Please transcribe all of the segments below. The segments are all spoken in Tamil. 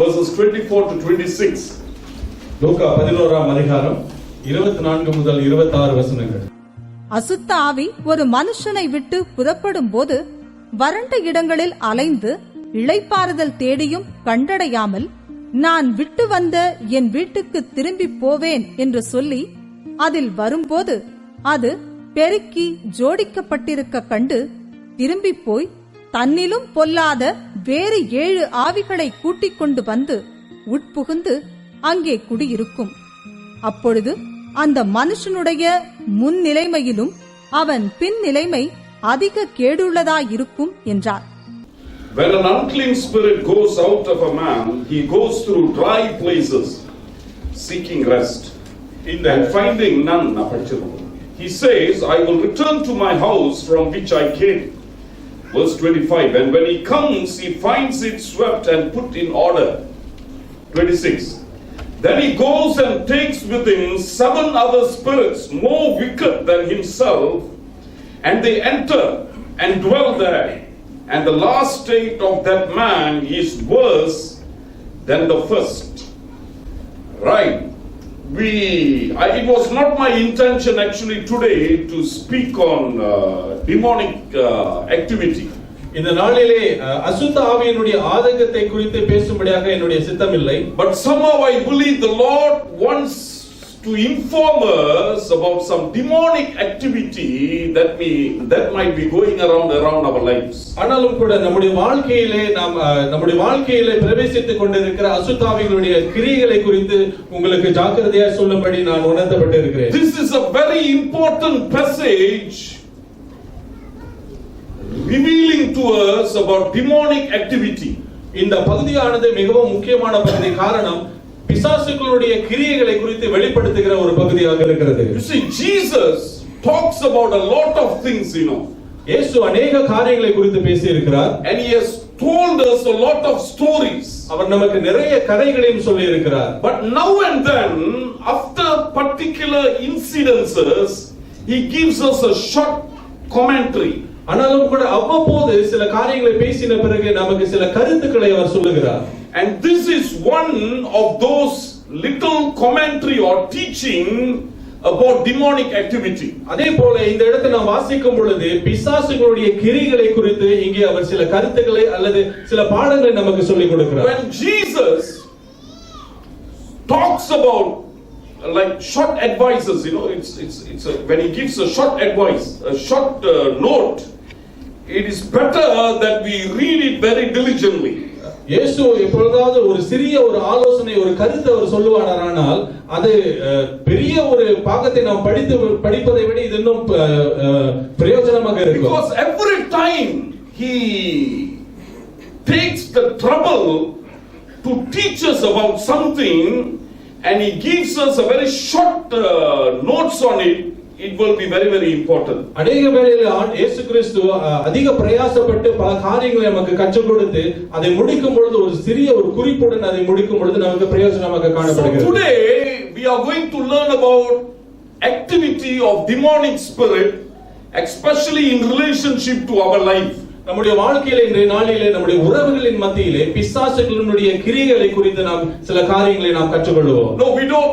verses 24 to 26. லூக்கா 11ஆம் அதிகாரம் 24 முதல் 26 வசனங்கள். அசுத்த ஆவி ஒரு மனுஷனை விட்டு புறப்படும் போது வறண்ட இடங்களில் அலைந்து இளைப்பாறுதல் தேடியும் கண்டடையாமல், நான் விட்டு வந்த என் வீட்டுக்கு திரும்பி போவேன் என்று சொல்லி அதில் வரும்போது அது பெருக்கி ஜோடிக்கப்பட்டிருக்க கண்டு திரும்பி போய் தன்னிலும் பொல்லாத வேறு 7 ஆவிகளை கூட்டிக் கொண்டு வந்து உட்புகுந்து அங்கே குடியிருக்கும். அப்பொழுது அந்த மனுஷனுடைய முன் நிலைமையிலும் அவன் பின் நிலைமை அதிக கேடுள்ளதாயிருக்கும் என்றார். When an unclean spirit goes out of a man, he goes through dry places seeking rest and finding none. He says, I will return to my house from which I came. Verse 25, and when he comes, he finds it swept and put in order. 26, then he goes and takes with him 7 other spirits more wicked than himself, and they enter and dwell there. And the last state of that man is worse than the first. Right. It was not my intention actually today to speak on demonic activity. இந்த நாளிலே அசுத்த ஆவியினுடைய ஆதங்கத்தை குறித்து பேசும்படியாக என்னுடைய சித்தம் இல்லை. But somehow I believe the Lord wants to inform us about some demonic activity that might be going around our lives. ஆனாலும் கூட நம்முடைய வாழ்க்கையிலே பிரவேசித்துக் கொண்டிருக்கிற அசுத்த ஆவிகளுடைய கிரியைகளை குறித்து உங்களுக்கு ஜாக்கிரதையா சொல்லும்படி நான் உணர்த்தப்பட்டு இருக்கிறேன். This is a very important passage revealing to us about demonic activity. இந்த பகுதியானது மிகவும் முக்கியமான பகுதி. காரணம், பிசாசுகளுடைய கிரியைகளை குறித்து வெளிப்படுத்துகிற ஒரு பகுதியாக இருக்கிறது. You see, Jesus talks about a lot of things, இயேசு अनेक காரியங்களை குறித்து பேசி இருக்கிறார். And he has told us a lot of stories. அவர் நமக்கு நிறைய கதைகளையும் சொல்லி இருக்கிறார். But now and then, after particular incidences, he gives us a short commentary. ஆனாலும் கூட அவ்வப்போது சில காரியங்களை பேசின பிறகு நமக்கு சில கருத்துக்களை அவர் சொல்லுகிறார். And this is one of those little commentary or teaching about demonic activity. அதே போல இந்த இடத்தை நாம் வாசிக்கும் பொழுது பிசாசுகளுடைய கிரியைகளை குறித்து இங்கே அவர் சில கருத்துக்களை அல்லது சில பாடங்களை நமக்கு சொல்லிக் கொடுக்கிறார். When Jesus talks about like short advices, it's when he gives a short advice, a short note, it is better that we read it very diligently. இயேசு எப்பொழுதாவது ஒரு சிறிய ஒரு ஆலோசனை ஒரு கருத்தை அவர் சொல்லுவாரானால் அது பெரிய ஒரு பாகத்தை நாம் படிப்பதை விட இது இன்னும் பிரயோஜனமாக இருக்கும். Because every time he takes the trouble to teach us about something and he gives us a very short notes on it, it will be very very important. அநேக வேளையில இயேசு கிறிஸ்து அதிக பிரயாசப்பட்டு பல காரியங்களை நமக்கு கற்றுக் கொடுத்து அதை முடிக்கும் பொழுது ஒரு சிறிய ஒரு குறிப்புடன் அதை முடிக்கும் பொழுது நமக்கு பிரயோஜனமாக காணப்படுகிறது. So today we are going to learn about activity of demonic spirit, especially in relationship to our life. நம்முடைய வாழ்க்கையில இன்றைய நாளிலே நம்முடைய உறவுகளின் மத்தியிலே பிசாசுகளுடைய கிரியைகளை குறித்து நாம் சில காரியங்களை நாம் கற்றுக்கொள்வோம். No,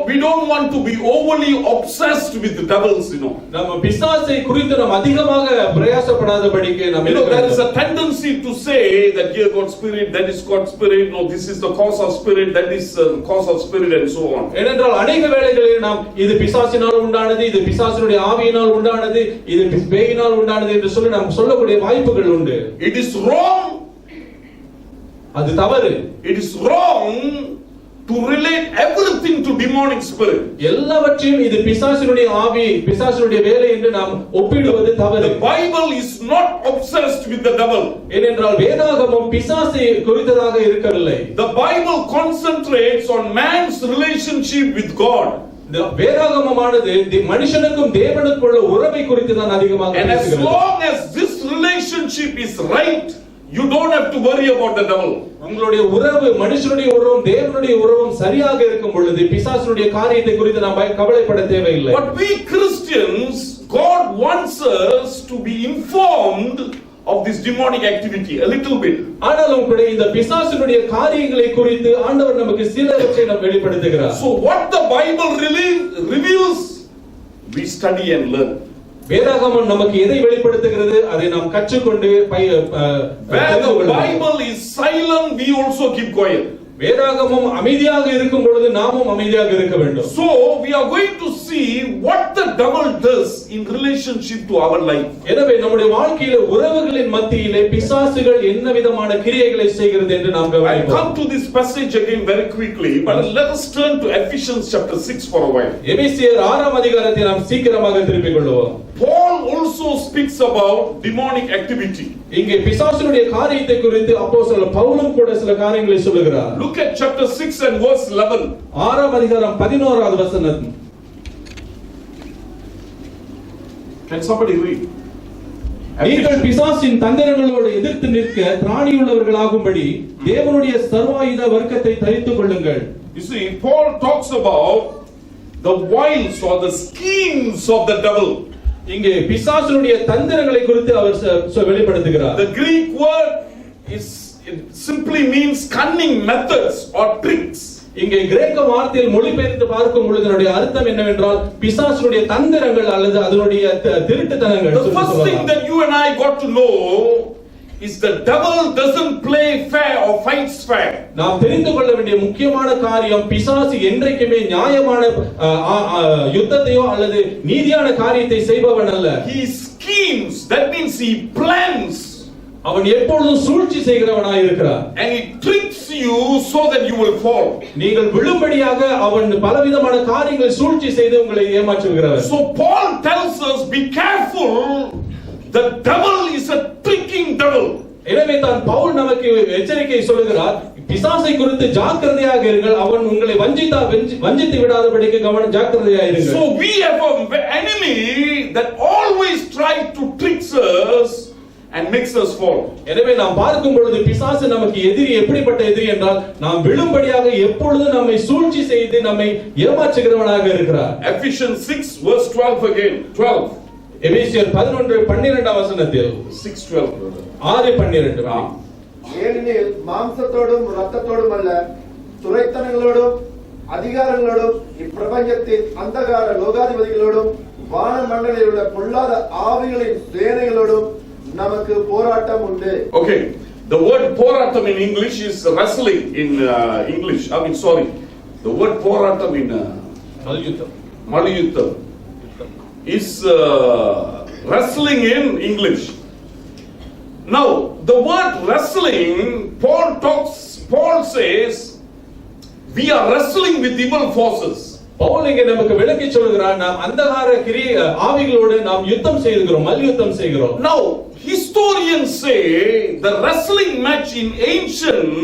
we don't want to be overly obsessed with the devils, நம்ம பிசாசை குறித்து நாம் அதிகமாக பிரயாசப்படாதபடிக்கு நாம் there is a tendency to say that here God spirit, that is God spirit, no, this is the cause of spirit, that is cause of spirit, and so on. ஏனென்றால் அநேக வேளைகளில் நாம் இது பிசாசினால் உண்டானது, இது பிசாசுடைய ஆவியினால் உண்டானது, இது பேயினால் உண்டானது என்று சொல்லி நாம் சொல்லக்கூடிய வாய்ப்புகள் உண்டு. It is wrong. அது தவறு. It is wrong to relate everything to demonic spirit. எல்லாவற்றையும் இது பிசாசுடைய ஆவி, பிசாசுடைய வேலை என்று நாம் ஒப்பிடுவது தவறு. The Bible is not obsessed with the devil. ஏனென்றால் வேதாகமம் பிசாசை குறித்ததாக இருக்கவில்லை. The Bible concentrates on man's relationship with God. இந்த வேதாகமமானது மனுஷனுக்கும் தேவனுக்கும் உள்ள உறவை குறித்து தான் அதிகமாக பேசுகிறது. And as long as this relationship is right, you don't have to worry about the devil. உங்களுடைய உறவு, மனுஷனுடைய உறவும் தேவனுடைய உறவும் சரியாக இருக்கும் பொழுது பிசாசுடைய காரியத்தை குறித்து நாம் கவலைப்பட தேவையில்லை. But we Christians, God wants us to be informed of this demonic activity, a little bit. ஆனாலும் கூட இந்த பிசாசினுடைய காரியங்களை குறித்து ஆண்டவர் நமக்கு சிலவற்றை நாம் வெளிப்படுத்துகிறார். So what the Bible reveals, we study and learn. வேதாகமம் நமக்கு எதை வெளிப்படுத்துகிறது அதை நாம் கற்றுக்கொண்டு where the Bible is silent, we also keep quiet. வேதாகமம் அமைதியாக இருக்கும் பொழுது நாமும் அமைதியாக இருக்க வேண்டும். So we are going to see what the devil does in relationship to our life. எனவே நம்முடைய வாழ்க்கையில உறவுகளின் மத்தியிலே பிசாசுகள் என்ன விதமான கிரியைகளை செய்கிறது என்று நாம் கவனிப்போம். I come to this passage again very quickly, but let us turn to Ephesians chapter 6 for a while. எபேசியர் 6ஆம் அதிகாரத்தை நாம் சீக்கிரமாக திருப்பிக் கொள்வோம். Paul also speaks about demonic activity. இங்கே பிசாசுடைய காரியத்தை குறித்து அப்போஸ்தலர் பவுலும் கூட சில காரியங்களை சொல்லுகிறார். Look at chapter 6 and verse 11. 6ஆம் அதிகாரம் 11வது வசனம். Can somebody read? நீங்கள் பிசாசின் தந்திரங்களோடு எதிர்த்து நிற்க திராணியுள்ளவர்களாகும்படி தேவனுடைய சர்வாயுத வர்க்கத்தை தரித்துக் கொள்ளுங்கள். You see, Paul talks about the wiles or the schemes of the devil. இங்கே பிசாசுடைய தந்திரங்களை குறித்து அவர் வெளிப்படுத்துகிறார். The Greek word is it simply means cunning methods or tricks. இங்கே கிரேக்க வார்த்தையில் மொழிபெயர்த்து பார்க்கும் பொழுது அதனுடைய அர்த்தம் என்னவென்றால் பிசாசுடைய தந்திரங்கள் அல்லது அதனுடைய திருட்டுத்தனங்கள். The first thing that you and I got to know is the devil doesn't play fair or fights fair. நாம் தெரிந்து கொள்ள வேண்டிய முக்கியமான காரியம் பிசாசு என்றைக்குமே நியாயமான யுத்தத்தையோ அல்லது நீதியான காரியத்தை செய்பவன் அல்ல. He schemes, that means he plans. அவன் எப்பொழுதும் சூழ்ச்சி செய்கிறவனாய் இருக்கிறார். And he tricks you so that you will fall. நீங்கள் விழும்படியாக அவன் பலவிதமான காரியங்களை சூழ்ச்சி செய்து உங்களை ஏமாற்றுகிறார். So Paul tells us, be careful. The devil is a tricking devil. எனவே தான் பவுல் நமக்கு எச்சரிக்கை சொல்லுகிறார், பிசாசை குறித்து ஜாக்கிரதையாக இருங்கள், அவன் உங்களை வஞ்சித்து விடாதபடிக்கு ஜாக்கிரதையாக இருங்கள். So we have an enemy that always tries to trick us and makes us fall. எனவே நாம் பார்க்கும் பொழுது பிசாசு நமக்கு எதிரி எப்படிப்பட்ட எதிரி என்றால் நாம் விழும்படியாக எப்பொழுது நம்மை சூழ்ச்சி செய்து நம்மை ஏமாற்றுகிறவனாக இருக்கிறார். Ephesians 6 verse 12 again. 12. எபேசியர் 11:12 வசனத்தில் 6:12 6:12. ஏனெனில் மாம்சத்தோடும் இரத்தத்தோடும் அல்ல, துரைத்தனங்களோடும் அதிகாரங்களோடும் இப்பிரபஞ்சத்தின் அந்தகார லோகாதிபதிகளோடும் வானமண்டலில் உள்ள பொல்லாத ஆவிகளின் சேனைகளோடும் நமக்கு போராட்டம் உண்டு. Okay, the word போராட்டம் in English is wrestling in English. I mean, sorry, the word போராட்டம் in மல்யுத்தம் is wrestling in English. Now, the word wrestling, Paul says, we are wrestling with evil forces. Pavul இங்கே நமக்கு விளக்கி சொல்கிறார், நாம் அந்தகார ஆவிகளோடு நாம் யுத்தம் செய்கிறோம், மல்யுத்தம் செய்கிறோம். Now, historians say the wrestling match in ancient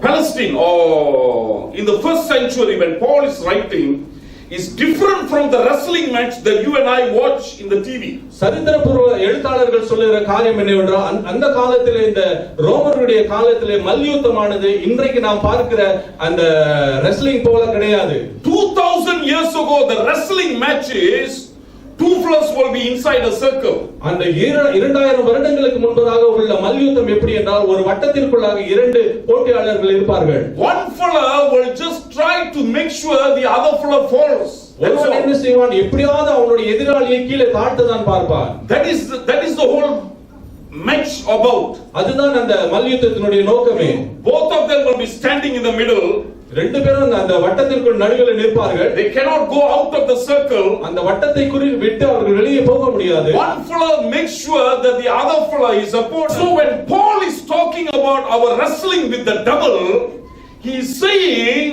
Palestine or in the first century when Paul is writing is different from the wrestling match that you and I watch in the TV. சரித்திரபூர்வ எழுத்தாளர்கள் சொல்லுகிற காரியம் என்னவென்றால் அந்த காலத்திலே இந்த ரோமர்களுடைய காலத்திலே மல்யுத்தமானது இன்றைக்கு நாம் பார்க்கிற அந்த ரெஸ்லிங் போல கிடையாது. 2000 years ago the wrestling match is two fellows will be inside a circle. அந்த 2000 வருடங்களுக்கு முன்பதாக உள்ள மல்யுத்தம் எப்படி என்றால் ஒரு வட்டத்திற்குள்ளாக இரண்டு போட்டியாளர்கள் இருப்பார்கள். One fellow will just try to make sure the other fellow falls. ஒருவன் என்ன செய்வான், எப்படியாவது அவனுடைய எதிராளியை கீழே தாழ்த்ததான் பார்ப்பான். That is the whole match about. அதுதான் அந்த மல்யுத்தத்தினுடைய நோக்கமே. Both of them will be standing in the middle. ரெண்டு பேரும் அந்த வட்டத்திற்குள் நடுவில் நிற்பார்கள். They cannot go out of the circle. அந்த வட்டத்தை விட்டு அவர்கள் வெளியே போக முடியாது. One fellow makes sure that the other fellow is supported. So when Paul is talking about our wrestling with the devil, he is saying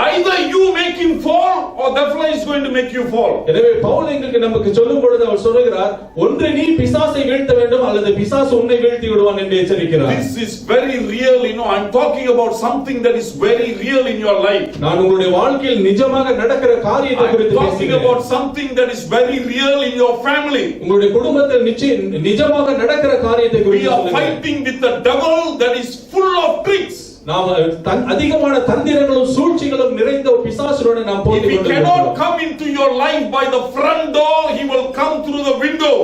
either you make him fall or the fellow is going to make you fall. எனவே பவுல் எங்களுக்கு நமக்கு சொல்லும் பொழுது அவர் சொல்கிறார், ஒன்று நீ பிசாசை வீழ்த்த வேண்டும் அல்லது பிசாசு உன்னை வீழ்த்தி விடுவான் என்று எச்சரிக்கிறார். This is very real, I'm talking about something that is very real in your life. நான் உங்களுடைய வாழ்க்கையில் நிஜமாக நடக்கிற காரியத்தை குறித்து பேசுகிறேன். Talking about something that is very real in your family. உங்களுடைய குடும்பத்தில் நிஜமாக நடக்கிற காரியத்தை குறித்து we are fighting with the devil that is full of tricks. நாம் அதிகமான தந்திரங்களும் சூழ்ச்சிகளும் நிறைந்த பிசாசுடன் நாம் போராடிக் கொண்டிருக்கிறோம். If he cannot come into your life by the front door, he will come through the window.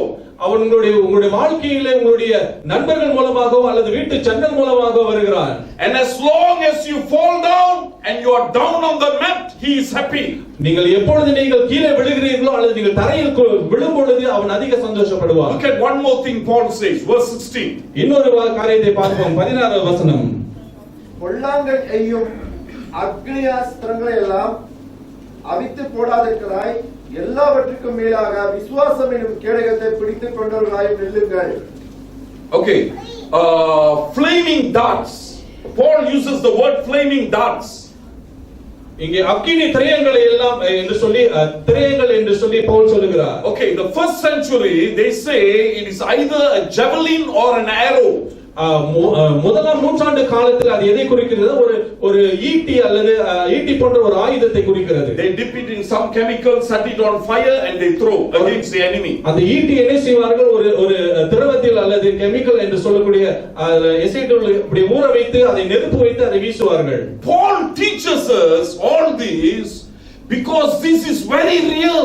அவன் உங்களுடைய வாழ்க்கையிலே உங்களுடைய நண்பர்கள் மூலமாகவோ அல்லது வீட்டு ஜன்னல் மூலமாக வருகிறான். And as long as you fall down and you are down on the mat, he is happy. நீங்கள் எப்பொழுது நீங்கள் கீழே விழுகிறீர்களோ அல்லது நீங்கள் தரையில் விழும் பொழுது அவன் அதிக சந்தோஷப்படுவான். Look at one more thing Paul says, verse 16. இன்னொரு காரியத்தை பார்ப்போம் 16வது வசனம். பொல்லாங்கன் எய்யும் அக்னியாஸ்திரங்களை எல்லாம் அவித்து போடாதவர்களாய் எல்லாவற்றுக்கும் மேலாக விசுவாசம் என்னும் கேடகத்தை பிடித்துக் கொண்டவர்களாய் நில்லுங்கள். Okay, flaming darts. Paul uses the word flaming darts. இங்கே அக்கினி திரையங்களை எல்லாம் என்று சொல்லி திரையங்கள் என்று சொல்லி பவுல் சொல்லுகிறார். Okay, the first century they say it is either a javelin or an arrow. முதலாம் நூற்றாண்டு காலத்தில் அது எதை குறிக்கிறது? ஒரு ஈட்டி அல்லது ஈட்டி போன்ற ஒரு ஆயுதத்தை குறிக்கிறது. They dip it in some chemical, set it on fire and they throw against the enemy. அந்த ஈட்டி என்ன செய்வார்கள்? ஒரு திரவத்தில் அல்லது கெமிக்கல் என்று சொல்லக்கூடிய எசைட்டுள் இப்படி ஊற வைத்து அதை நெருப்பு வைத்து அதை வீசுவார்கள். Paul teaches us all this because this is very real.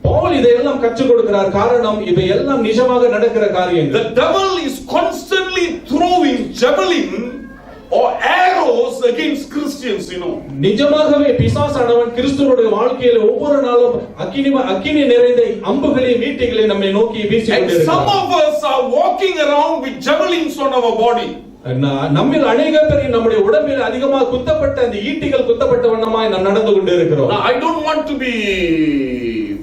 Pavul இதையெல்லாம் கற்றுக் கொடுக்கிறார். காரணம் இவை எல்லாம் நிஜமாக நடக்கிற காரியங்கள். The devil is constantly throwing javelin or arrows against Christians, you know. நிஜமாகவே பிசாசானவன் கிறிஸ்துவோட வாழ்க்கையில ஒவ்வொரு நாளும் அக்கினி நிறைந்த அம்புகளையும் ஈட்டிகளையும் நம்மை நோக்கி வீசி கொண்டிருக்கிறார். Some of us are walking around with javelins on our body. நம்மில் அநேக பேர் நம்முடைய உடம்பில் அதிகமாக குத்தப்பட்ட அந்த ஈட்டிகள் குத்தப்பட்ட வண்ணமாய் நாம் நடந்து கொண்டிருக்கிறோம். I don't want to be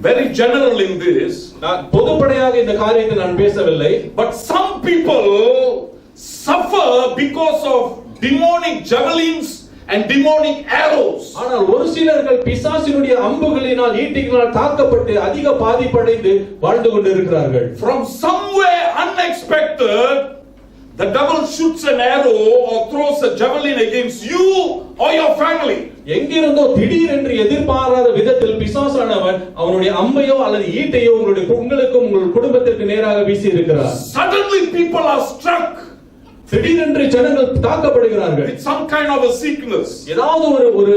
very general in this. நான் பொதுப்படையாக இந்த காரியத்தை நான் பேசவில்லை. But some people suffer because of demonic javelins and demonic arrows. ஆனால் ஒரு சிலர்கள் பிசாசினுடைய அம்புகளினால் ஈட்டிகளால் தாக்கப்பட்டு அதிக பாதிப்படைந்து வாழ்ந்து கொண்டிருக்கிறார்கள். From somewhere unexpected, the devil shoots an arrow or throws a javelin against you or your family. எங்கிருந்தோ திடீரென்று எதிர்பாராத விதத்தில் பிசாசானவன் அவனுடைய அம்பையோ அல்லது ஈட்டையோ உங்களுக்கும் உங்கள் குடும்பத்திற்கு நேராக வீசி இருக்கிறார். Suddenly people are struck. திடீரென்று ஜனங்கள் தாக்கப்படுகிறார்கள். With some kind of a sickness. ஏதாவது ஒரு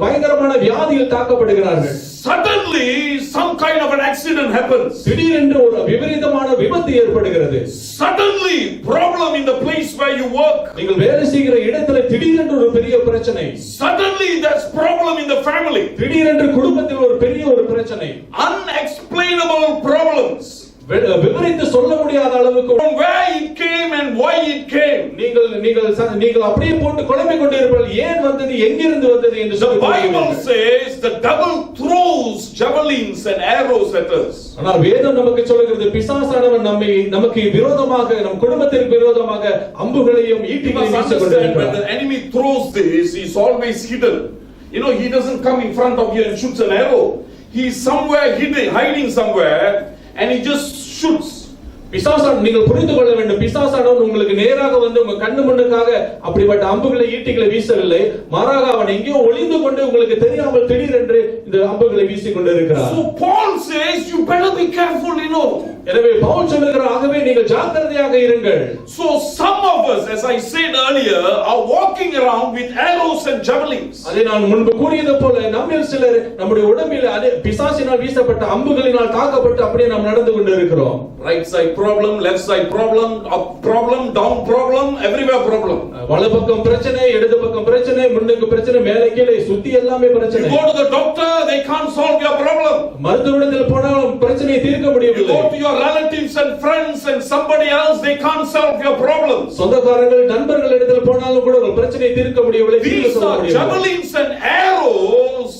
பயங்கரமான வியாதியில் தாக்கப்படுகிறார்கள். Suddenly some kind of an accident happens. திடீரென்று ஒரு விபரீதமான விபத்து ஏற்படுகிறது. Suddenly problem in the place where you work. நீங்கள் வேலை செய்கிற இடத்துல திடீரென்று ஒரு பெரிய பிரச்சனை. Suddenly there's problem in the family. திடீரென்று குடும்பத்தில் ஒரு பெரிய ஒரு பிரச்சனை. Unexplainable problems. விவரித்து சொல்ல முடியாத அளவுக்கு from where it came and why it came. நீங்கள் அப்படியே போட்டு குழம்பிக் கொண்டிருப்பீர்கள். ஏன் வந்தது, எங்கிருந்து வந்தது என்று The Bible says the devil throws javelins and arrows at us. ஆனால் வேதம் நமக்கு சொல்கிறது பிசாசானவன் நமக்கு விரோதமாக நம் குடும்பத்திற்கு விரோதமாக அம்புகளையும் ஈட்டிகளையும் வீசி கொண்டிருக்கிறார். When the enemy throws this, he is always hidden. You know, he doesn't come in front of you and shoots an arrow. He is somewhere hiding somewhere and he just shoots. பிசாசான் நீங்கள் புரிந்து கொள்ள வேண்டும். பிசாசானவன் உங்களுக்கு நேராக வந்து உங்க கண்ணு முன்னுக்காக அப்படிப்பட்ட அம்புகளை ஈட்டிகளை வீசவில்லை. மாறாக அவன் எங்கேயோ ஒளிந்து கொண்டு உங்களுக்கு தெரியாமல் திடீரென்று இந்த அம்புகளை வீசி கொண்டிருக்கிறார். So Paul says you better be careful, you know. எனவே பவுல் சொல்லுகிறார், ஆகவே நீங்கள் ஜாக்கிரதையாக இருங்கள். So some of us, as I said earlier, are walking around with arrows and javelins. அதை நான் முன்பு கூறியது போல நம்மில் சிலர் நம்முடைய உடம்பில் பிசாசினால் வீசப்பட்ட அம்புகளினால் தாக்கப்பட்டு அப்படியே நாம் நடந்து கொண்டிருக்கிறோம். Right side problem, left side problem, up problem, down problem, everywhere problem. வலது பக்கம் பிரச்சனை, இடது பக்கம் பிரச்சனை, முன்னுக்கு பிரச்சனை, மேலே கீழே சுத்தி எல்லாமே பிரச்சனை. You go to the doctor, they can't solve your problem. மருத்துவரிடத்தில் போனாலும் பிரச்சனையை தீர்க்க முடியவில்லை. You go to your relatives and friends and somebody else, they can't solve your problems. சொந்தக்காரர்கள் நண்பர்களிடத்தில் போனாலும் கூட ஒரு பிரச்சனையை தீர்க்க முடியவில்லை. These are javelins and arrows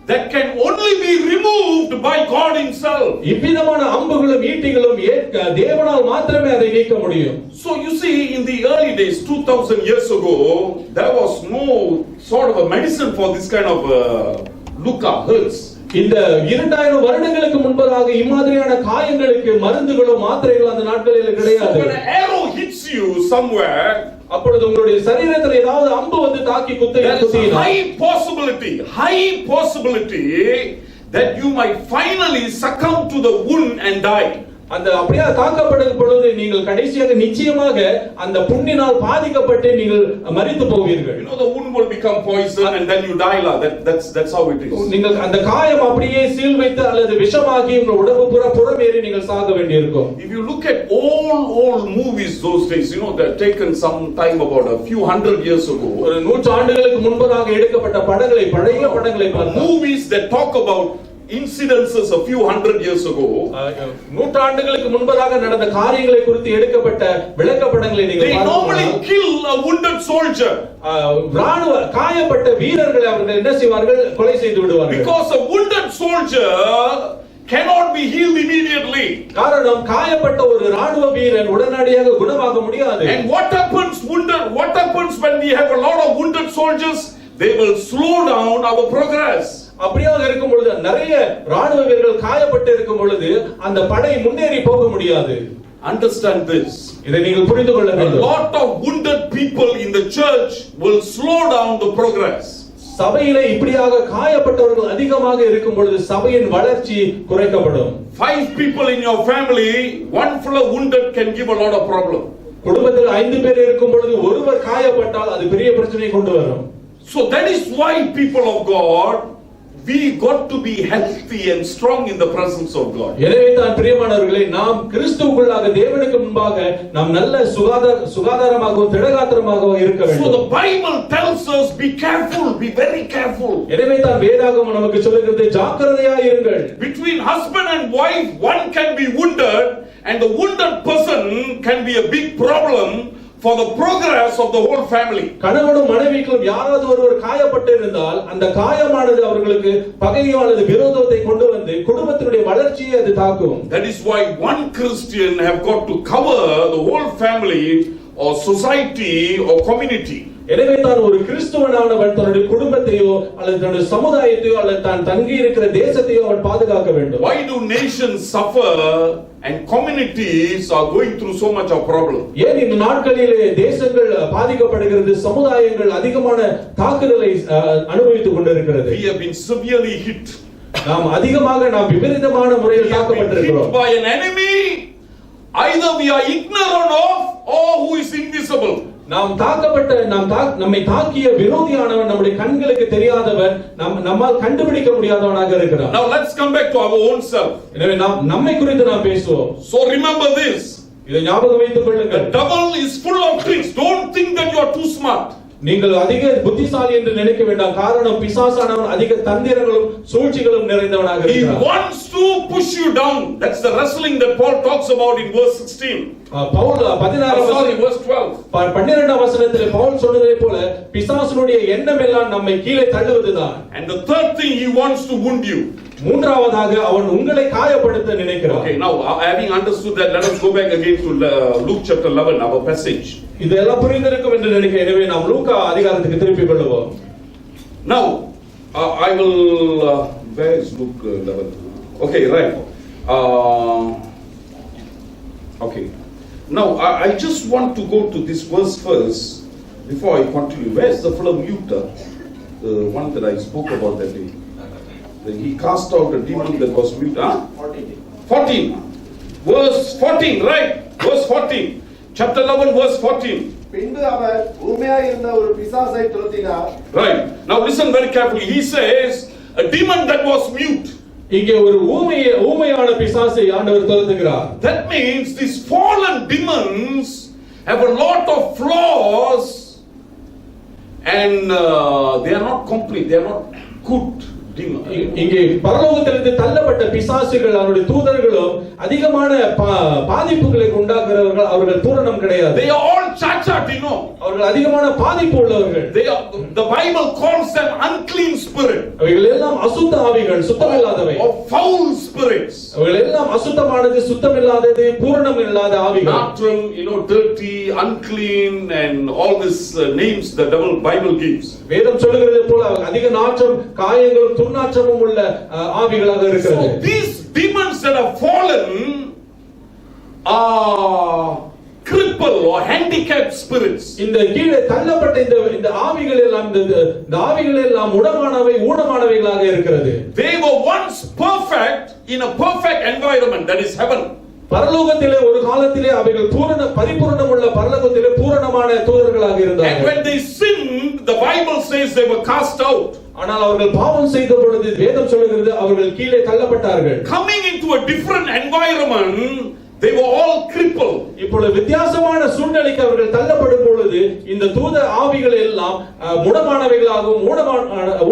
that can only be removed by God himself. இவ்விதமான அம்புகளும் ஈட்டிகளும் தேவனால் மாத்திரமே அதை நீக்க முடியும். So you see, in the early days 2000 years ago, there was no sort of a medicine for this kind of luka hurts. இந்த 2000 வருடங்களுக்கு முன்பதாக இம்மாதிரியான காயங்களுக்கு மருந்துகளோ மாத்திரைகளோ அந்த நாட்களில் கிடையாது. So when an arrow hits you somewhere, அப்பொழுது உங்களுடைய சரீரத்தில் ஏதாவது அம்பு வந்து தாக்கி குத்தினா high possibility that you might finally succumb to the wound and die. அந்த அப்படியே தாக்கப்படும் பொழுது நீங்கள் கடைசியாக நிச்சயமாக அந்த புண்ணினால் பாதிக்கப்பட்டு நீங்கள் மரித்து போவீர்கள். You know, the wound will become poison and then you die. That's how it is. நீங்கள் அந்த காயம் அப்படியே சீல் வைத்து அல்லது விஷமாகி உங்கள் உடம்பு பூரா புறமேறி நீங்கள் சாக வேண்டியிருக்கும். If you look at old movies those days, you know, they're taken some time about a few hundred years ago. ஒரு 100 ஆண்டுகளுக்கு முன்பதாக எடுக்கப்பட்ட படங்களை, பழைய படங்களை பார்த்தால் movies that talk about incidences a few hundred years ago, 100 ஆண்டுகளுக்கு முன்பதாக நடந்த காரியங்களை குறித்து எடுக்கப்பட்ட விளக்கப்படங்களை நீங்கள் they normally kill a wounded soldier. ராணுவ காயப்பட்ட வீரர்களை அவர்கள் என்ன செய்வார்கள்? கொலை செய்து விடுவார்கள். Because a wounded soldier cannot be healed immediately. காரணம் காயப்பட்ட ஒரு ராணுவ வீரன் உடனடியாக குணமாக முடியாது. And what happens when we have a lot of wounded soldiers? They will slow down our progress. அப்படியாக இருக்கும் பொழுது நிறைய ராணுவ வீரர்கள் காயப்பட்டு இருக்கும் பொழுது அந்த படை முன்னேறி போக முடியாது. Understand this. இதை நீங்கள் புரிந்து கொள்ள A வேண்டும். lot of wounded people in the church will slow down the progress. சபையிலே இப்படியாக காயப்பட்டவர்கள் அதிகமாக இருக்கும் பொழுது சபையின் வளர்ச்சி குறைக்கப்படும். 5 people in your family, one fellow wounded can give a lot of problem. குடும்பத்தில் 5 பேர் இருக்கும் பொழுது ஒருவர் காயப்பட்டால் அது பெரிய பிரச்சனை கொண்டு வரும். So that is why people of God, we got to be healthy and strong in the presence of God. எனவே தான் பிரியமானவர்களே, நாம் கிறிஸ்துவுக்குள்ளாக தேவனுக்கு முன்பாக நாம் நல்ல சுகாதாரமாகவும் திடகாத்திரமாகவும் இருக்க வேண்டும். So the Bible tells us, be careful, be very careful. எனவே தான் வேதாகமம் நமக்கு சொல்லுகிறது, ஜாக்கிரதையாய் இருங்கள். Between husband and wife, one can be wounded and the wounded person can be a big problem for the progress of the whole family. கணவனும் மனைவிக்கும் யாராவது ஒருவர் காயப்பட்டு இருந்தால் அந்த காயமானது அவர்களுக்கு பகையோ அல்லது விரோதத்தை கொண்டு வந்து குடும்பத்தினுடைய வளர்ச்சியை அது தாக்கும். That is why one Christian have got to cover the whole family or society or community. எனவே தான் ஒரு கிறிஸ்துவனானவன் தன்னுடைய குடும்பத்தையோ அல்லது தன்னுடைய சமுதாயத்தையோ அல்லது தான் தங்கி இருக்கிற தேசத்தையோ அவன் பாதுகாக்க வேண்டும். Why do nations suffer and communities are going through so much of problem? ஏன் இந்த நாட்களிலே தேசங்கள் பாதிக்கப்படுகிறது, சமுதாயங்கள் அதிகமான தாக்குதலை அனுபவித்துக் கொண்டிருக்கிறது? We have been severely hit. நாம் விபரீதமான முறையில் தாக்கப்பட்டிருக்கிறோம். By an enemy, either we are ignorant of or who is invisible. நம்மை தாக்கிய விரோதியானவன் நம்முடைய கண்களுக்கு தெரியாதவர், நம்மால் கண்டுபிடிக்க முடியாதவனாக இருக்கிறார். Now let's come back to our own self. எனவே நம்மை குறித்து நாம் பேசுவோம். So remember this. இதை ஞாபகம் வைத்துக் கொள்ளுங்கள். The devil is full of tricks. Don't think that you are too smart. நீங்கள் அதிக புத்திசாலி என்று நினைக்க வேண்டாம். காரணம் பிசாசானவன் அதிக தந்திரங்களும் சூழ்ச்சிகளும் நிறைந்தவனாக இருக்கிறார். He wants to push you down. That's the wrestling that Paul talks about in verse 16. Pavul 12ஆம் வசனத்திலே பவுல் சொன்னதை போல பிசாசுனுடைய எண்ணம் எல்லாம் நம்மை கீழே தள்ளுவதுதான். And the third thing, he wants to wound you. மூன்றாவதாக அவன் உங்களை காயப்படுத்த நினைக்கிறான். Okay, now having understood that, let us go back again to Luke chapter 11, our passage. இதெல்லாம் புரிந்திருக்கும் என்று நினைக்கிறேன். எனவே நாம் லூக்கா அதிகாரத்துக்கு திருப்பிக் கொள்வோம். Now I will where is Luke 11? Okay, right. Okay. Now I just want to go to this verse first before I continue. Where's the fellow mute? The one that I spoke about that day. He cast out a demon that was mute. 14. Verse 14, right? Verse 14. Chapter 11, verse 14. பின்பு அவர் ஊமையாய் இருந்த ஒரு பிசாசை துரத்தினார். Right. Now listen very carefully. He says a demon that was mute. இங்கே ஒரு ஊமையான பிசாசை ஆண்டவர் துரத்துகிறார். That means these fallen demons have a lot of flaws and they are not complete. They are not good. இங்கே பரலோகத்திலிருந்து தள்ளப்பட்ட பிசாசுகள் அவருடைய தூதர்களும் அதிகமான பாதிப்புகளை உண்டாக்குறவர்கள், அவர்கள் பூரணம் கிடையாது. They are all chachat, you know. அவர்கள் அதிகமான பாதிப்பு உள்ளவர்கள். They are, the Bible calls them unclean spirit. அவைகள் எல்லாம் அசுத்த ஆவிகள், சுத்தமில்லாதவை. Or foul spirits. அவைகள் எல்லாம் அசுத்தமானது, சுத்தமில்லாதது, பூரணம் இல்லாத ஆவிகள். Natrum, you know, dirty, unclean and all these names the Bible gives. வேதம் சொல்லுகிறது போல அதிக நாற்றம், காயங்கள், துர்நாற்றமும் உள்ள ஆவிகளாக இருக்கிறது. So these demons that have fallen are crippled or handicapped spirits. இந்த கீழே தள்ளப்பட்ட இந்த ஆவிகள் எல்லாம் இந்த ஆவிகள் எல்லாம் ஊனமானவைகளாக இருக்கிறது. They were once perfect in a perfect environment, that is heaven. பரலோகத்திலே ஒரு காலத்திலே அவைகள் பரிபூரணமுள்ள பரலோகத்திலே பூரணமான தூதர்களாக And இருந்தார்கள். when they sinned, the Bible says they were cast out. ஆனால் அவர்கள் பாவம் செய்த பொழுது வேதம் சொல்கிறது அவர்கள் கீழே தள்ளப்பட்டார்கள். Coming into a different environment, they were all crippled. இப்பொழுது வித்தியாசமான சூழ்நிலைக்கு அவர்கள் தள்ளப்படும் பொழுது இந்த தூத ஆவிகள் எல்லாம் முடமானவைகளாகவும்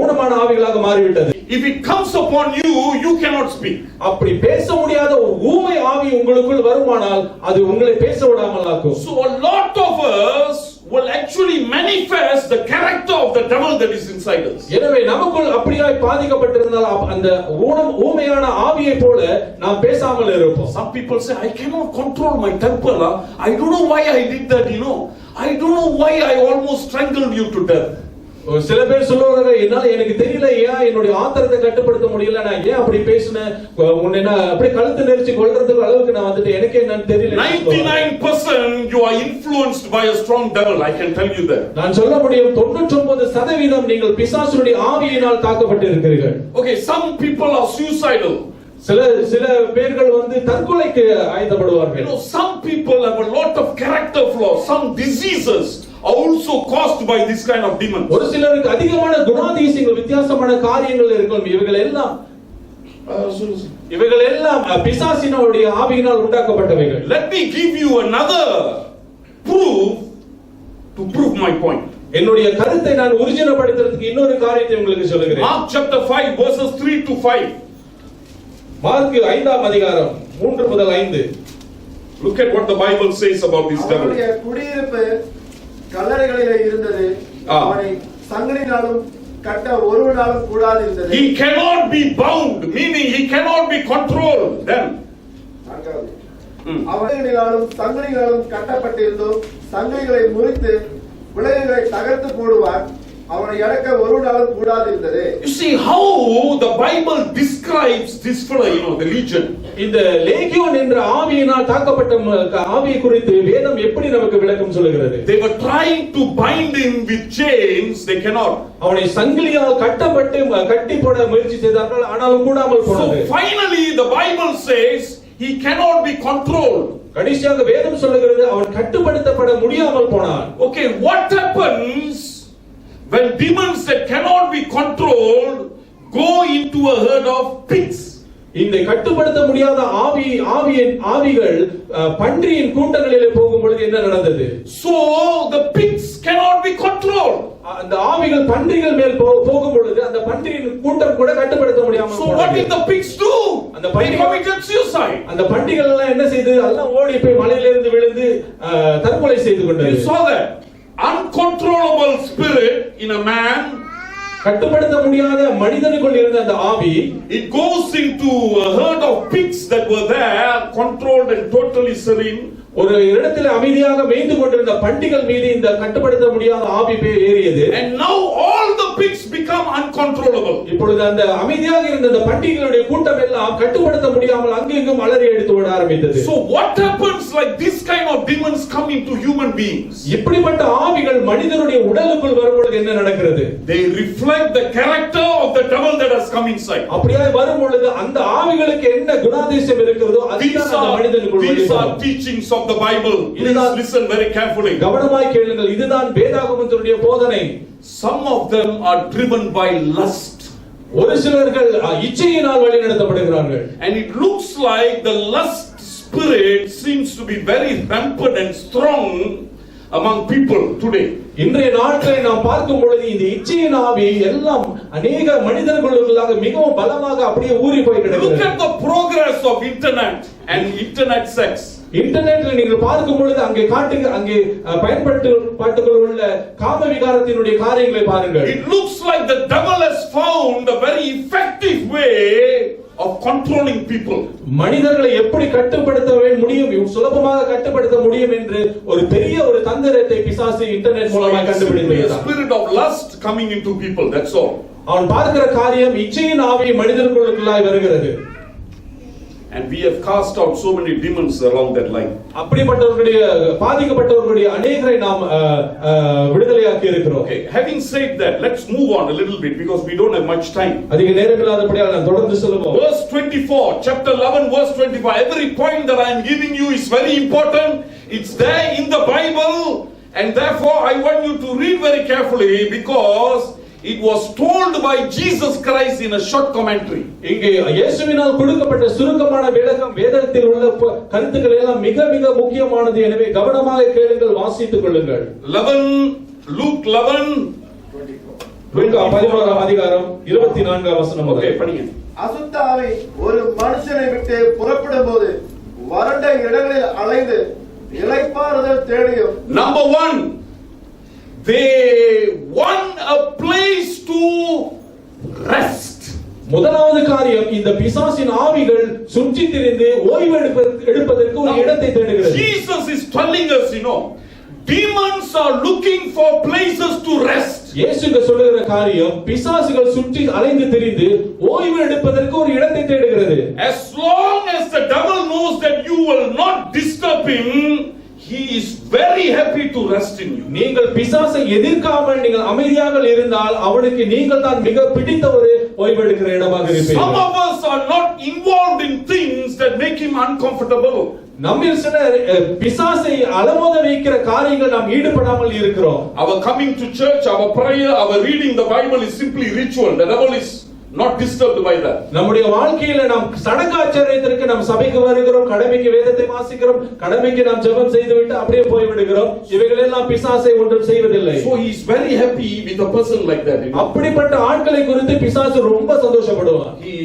ஊனமான ஆவிகளாக மாறிவிட்டது. If it comes upon you, you cannot speak. அப்படி பேச முடியாத ஒரு ஊமை ஆவி உங்களுக்குள் வருமானால் அது உங்களை பேச விடாமல் ஆக்கும். So a lot of us will actually manifest the character of the devil that is inside us. எனவே நமக்குள் அப்படியாய் பாதிக்கப்பட்டிருந்தால் அந்த ஊமையான ஆவியை போல நாம் பேசாமல் இருப்போம். Some people say, I cannot control my temper. I don't know why I did that, I don't know why I almost strangled you to death. சில பேர் சொல்லுவாங்க, என்னால எனக்கு தெரியல ஏன் என்னுடைய ஆத்திரத்தை கட்டுப்படுத்த முடியல, நான் ஏன் அப்படி பேசினேன், உன்னை நான் அப்படி கழுத்து நெரிச்சு கொல்றதுக்கு அளவுக்கு நான் வந்துட்டு எனக்கு என்னன்னு தெரியல. 99% you are influenced by a strong devil, I can tell you that. நான் சொல்ல முடியும் 99% நீங்கள் பிசாசுடைய ஆவியினால் தாக்கப்பட்டு இருக்கிறீர்கள். Okay, some people are suicidal. சில பேர்கள் வந்து தற்கொலைக்கு ஆயத்தப்படுவார்கள். Some people have a lot of character flaws, some diseases are also caused by this kind of demons. ஒரு சிலருக்கு அதிகமான குணாதிசயங்கள் வித்தியாசமான காரியங்கள் இருக்கும். இவைகள் எல்லாம் பிசாசினுடைய ஆவியினால் உண்டாக்கப்பட்டவைகள். Let me give you another proof to prove my point. என்னுடைய கருத்தை நான் உறுதிப்படுத்துறதுக்கு இன்னொரு காரியத்தை உங்களுக்கு சொல்லுகிறேன். Mark chapter 5 verses 3 to 5. Mark 5ஆம் அதிகாரம் 3 முதல் 5. Look at what the Bible says about this devil. அவனுடைய குடியிருப்பு கல்லறைகளிலே இருந்தது. அவனை சங்கிலினாலும் கட்ட ஒருவனாலும் கூடாது இருந்தது. He cannot be bound, meaning he cannot be controlled. Then அவனினாலும் சங்கிலினாலும் கட்டப்பட்டிருந்தும் சங்கிலிகளை முறித்து விலங்குகளை தகர்த்து போடுவார். அவனை அடக்க ஒருவனாலும் கூடாது இருந்தது. You see how the Bible describes this fellow, the legion. இந்த லேகியோன் என்ற ஆவியினால் தாக்கப்பட்ட ஆவியை குறித்து வேதம் எப்படி நமக்கு விளக்கம் சொல்கிறது? They were trying to bind him with chains, they cannot. அவனை சங்கிலியால் கட்டி போட முயற்சி செய்தார்கள், ஆனாலும் கூடாமல் போனது. So finally the Bible says he cannot be controlled. கடைசியாக வேதம் சொல்கிறது அவன் கட்டுப்படுத்தப்பட முடியாமல் போனான். Okay, what happens when demons that cannot be controlled go into a herd of pigs? இந்த கட்டுப்படுத்த முடியாத ஆவிகள் பன்றியின் கூட்டங்களிலே போகும் பொழுது என்ன நடந்தது? So the pigs cannot be controlled. அந்த ஆவிகள் பன்றிகள் மேல் போகும் பொழுது அந்த பன்றியின் கூட்டம் கூட கட்டுப்படுத்த முடியாமல் போனது. So what did the pigs do? They committed suicide. அந்த பன்றிகள் எல்லாம் என்ன செய்தது? எல்லாம் ஓடி போய் மலையிலிருந்து விழுந்து தற்கொலை செய்து கொண்டது. You saw that uncontrollable spirit in a man, கட்டுப்படுத்த முடியாத மனிதனுக்குள் இருந்த அந்த ஆவி, it goes into a herd of pigs that were there, controlled and totally serene. ஒரு இடத்துல அமைதியாக மேய்ந்து கொண்டிருந்த பண்டிகள் மீது இந்த கட்டுப்படுத்த முடியாத ஆவி ஏறியது. And now all the pigs become uncontrollable. இப்பொழுது அந்த அமைதியாக இருந்த அந்த பண்டிகளுடைய கூட்டம் எல்லாம் கட்டுப்படுத்த முடியாமல் அங்கெங்கும் அலறி அடித்து ஓட ஆரம்பித்தது. So what happens like this kind of demons come into human beings? இப்படிப்பட்ட ஆவிகள் மனிதனுடைய உடலுக்குள் வரும்பொழுது என்ன நடக்கிறது? They reflect the character of the devil that has come inside. அப்படியே வரும் பொழுது அந்த ஆவிகளுக்கு என்ன குணாதிசயம் இருக்கிறதோ அதுதான் அந்த மனிதனுக்குள் வருகிறது. These are teachings of the Bible. Please listen very carefully. கவனமாய் கேளுங்கள், இதுதான் வேதாகமத்தினுடைய போதனை. Some of them are driven by lust. ஒரு சிலர்கள் இச்சையினால் வழிநடத்தப்படுகிறார்கள். And it looks like the lust spirit seems to be very rampant and strong among people today. இன்றைய நாட்களை நாம் பார்க்கும் பொழுது இந்த இச்சையின் ஆவி எல்லாம் அநேக மனிதர்களுக்குள்ளாக மிகவும் பலமாக அப்படியே ஊறி போய் கிடக்கிறது. Look at the progress of internet and internet sex. இன்டர்நெட்ல நீங்கள் பார்க்கும் பொழுது அங்கே பயன்படுத்தப்பட்டுள்ள உள்ள காம விகாரத்தினுடைய காரியங்களை பாருங்கள். It looks like the devil has found a very effective way of controlling people. மனிதர்களை எப்படி கட்டுப்படுத்த முடியும், சுலபமாக கட்டுப்படுத்த முடியும் என்று ஒரு பெரிய ஒரு தந்திரத்தை பிசாசு இன்டர்நெட் மூலமாக கண்டுபிடித்தார். Spirit of lust coming into people, that's all. அவன் பார்க்கிற காரியம் இச்சையின் ஆவி மனிதர்களுக்குள்ளாய் வருகிறது. And we have cast out so many demons along that line. அப்படிப்பட்டவர்களுடைய பாதிக்கப்பட்டவர்களுடைய அநேகரை நாம் விடுதலையாக்கி இருக்கிறோம். Okay, having said that, let's move on a little bit because we don't have much time. அதிக நேரம் இல்லாதபடியால் நாம் தொடர்ந்து செல்வோம். Verse 24, chapter 11, verse 25. Every point that I am giving you is very important. It's there in the Bible, and therefore I want you to read very carefully because it was told by Jesus Christ in a short commentary. இங்கே இயேசுவினால் கொடுக்கப்பட்ட சுருக்கமான விளக்கம் வேதத்தில் உள்ள கருத்துக்கள் எல்லாம் மிக மிக முக்கியமானது. எனவே கவனமாக கேளுங்கள், வாசித்துக் கொள்ளுங்கள். 11 Luke 11 லூக்கா 11ஆம் அதிகாரம் 24ஆம் வசனம் ஓகே படிங்க. அசுத்த ஆவி ஒரு மனுஷனை விட்டு புறப்படும்போது வறண்ட இடங்களில் அலைந்து இளைப்பாறுதல் தேடியும். Number 1, they want a place to rest. முதலாவது காரியம், இந்த பிசாசின் ஆவிகள் சுற்றி திரிந்து ஓய்வு எடுப்பதற்கு ஒரு இடத்தை தேடுகிறது. Jesus is telling us, demons are looking for places to rest. இயேசு சொல்லுகிற காரியம், பிசாசுகள் சுற்றி அலைந்து திரிந்து ஓய்வு எடுப்பதற்கு ஒரு இடத்தை தேடுகிறது. As long as the devil knows that you will not disturb him, he is very happy to rest in you. நீங்கள் பிசாசை எதிர்க்காமல் நீங்கள் அமைதியாக இருந்தால் அவனுக்கு நீங்கள் தான் மிக பிடித்த ஒரு ஓய்வெடுக்கிற இடமாக இருப்பீர்கள். Some of us are not involved in things that make him uncomfortable. நம்மில் சிலர் பிசாசை அலமோத வைக்கிற காரியங்கள் நாம் ஈடுபடாமல் இருக்கிறோம். Our coming to church, our prayer, our reading the Bible is simply ritual. The devil is not disturbed by that. நம்முடைய வாழ்க்கையில நாம் சடங்காச்சாரியத்திற்கு நாம் சபைக்கு வருகிறோம், கடமைக்கு வேதத்தை வாசிக்கிறோம், கடமைக்கு நாம் ஜெபம் செய்துவிட்டு அப்படியே போய் விடுகிறோம். இவைகளெல்லாம் பிசாசை ஒன்றும் செய்வதில்லை. So he is very happy with a person like that. அப்படிப்பட்ட ஆட்களை குறித்து பிசாசு ரொம்ப சந்தோஷப்படுவான். He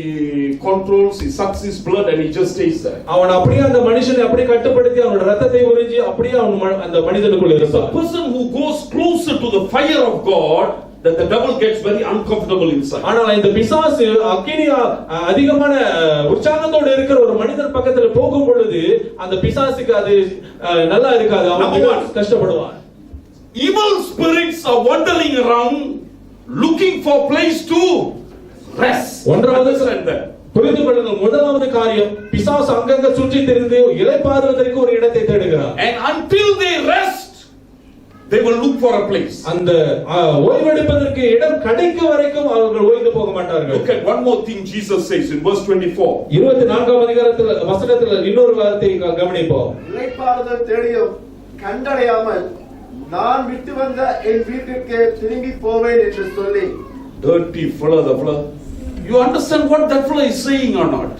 controls, he sucks his blood and he just stays there. அவன் அப்படியே அந்த மனுஷனை அப்படியே கட்டுப்படுத்தி அவனோட ரத்தத்தை உறிஞ்சி அப்படியே அவன் அந்த மனிதனுக்குள்ள இருப்பான். The person who goes closer to the fire of God, that the devil gets very uncomfortable inside. ஆனால் இந்த பிசாசு அக்கினியா அதிகமான உற்சாகத்தோடு இருக்கிற ஒரு மனிதன் பக்கத்துல போகும் பொழுது அந்த பிசாசுக்கு அது நல்லா இருக்காது, அவன் கஷ்டப்படுவான். Evil spirits are wandering around looking for place to rest. ஒன்றாவது புரிந்து கொள்ளுங்கள், முதலாவது காரியம், பிசாசு அங்கங்க சுற்றி திரிந்து இளைப்பாறுவதற்கு ஒரு இடத்தை தேடுகிறான். And until they rest, they will look for a place. அந்த ஓய்வெடுப்பதற்கு இடம் கிடைக்கும் வரைக்கும் அவர்கள் ஓய்ந்து போக மாட்டார்கள். Look at one more thing Jesus says in verse 24. 24ஆம் அதிகாரத்தில் வசனத்தில் இன்னொரு வார்த்தையை கவனிப்போம். இளைப்பாறுதல் தேடியும் கண்டடையாமல் நான் விட்டு வந்த என் வீட்டிற்கு திரும்பி போவேன் என்று சொல்லி. Dirty fellow, the fellow. You understand what that fellow is saying or not?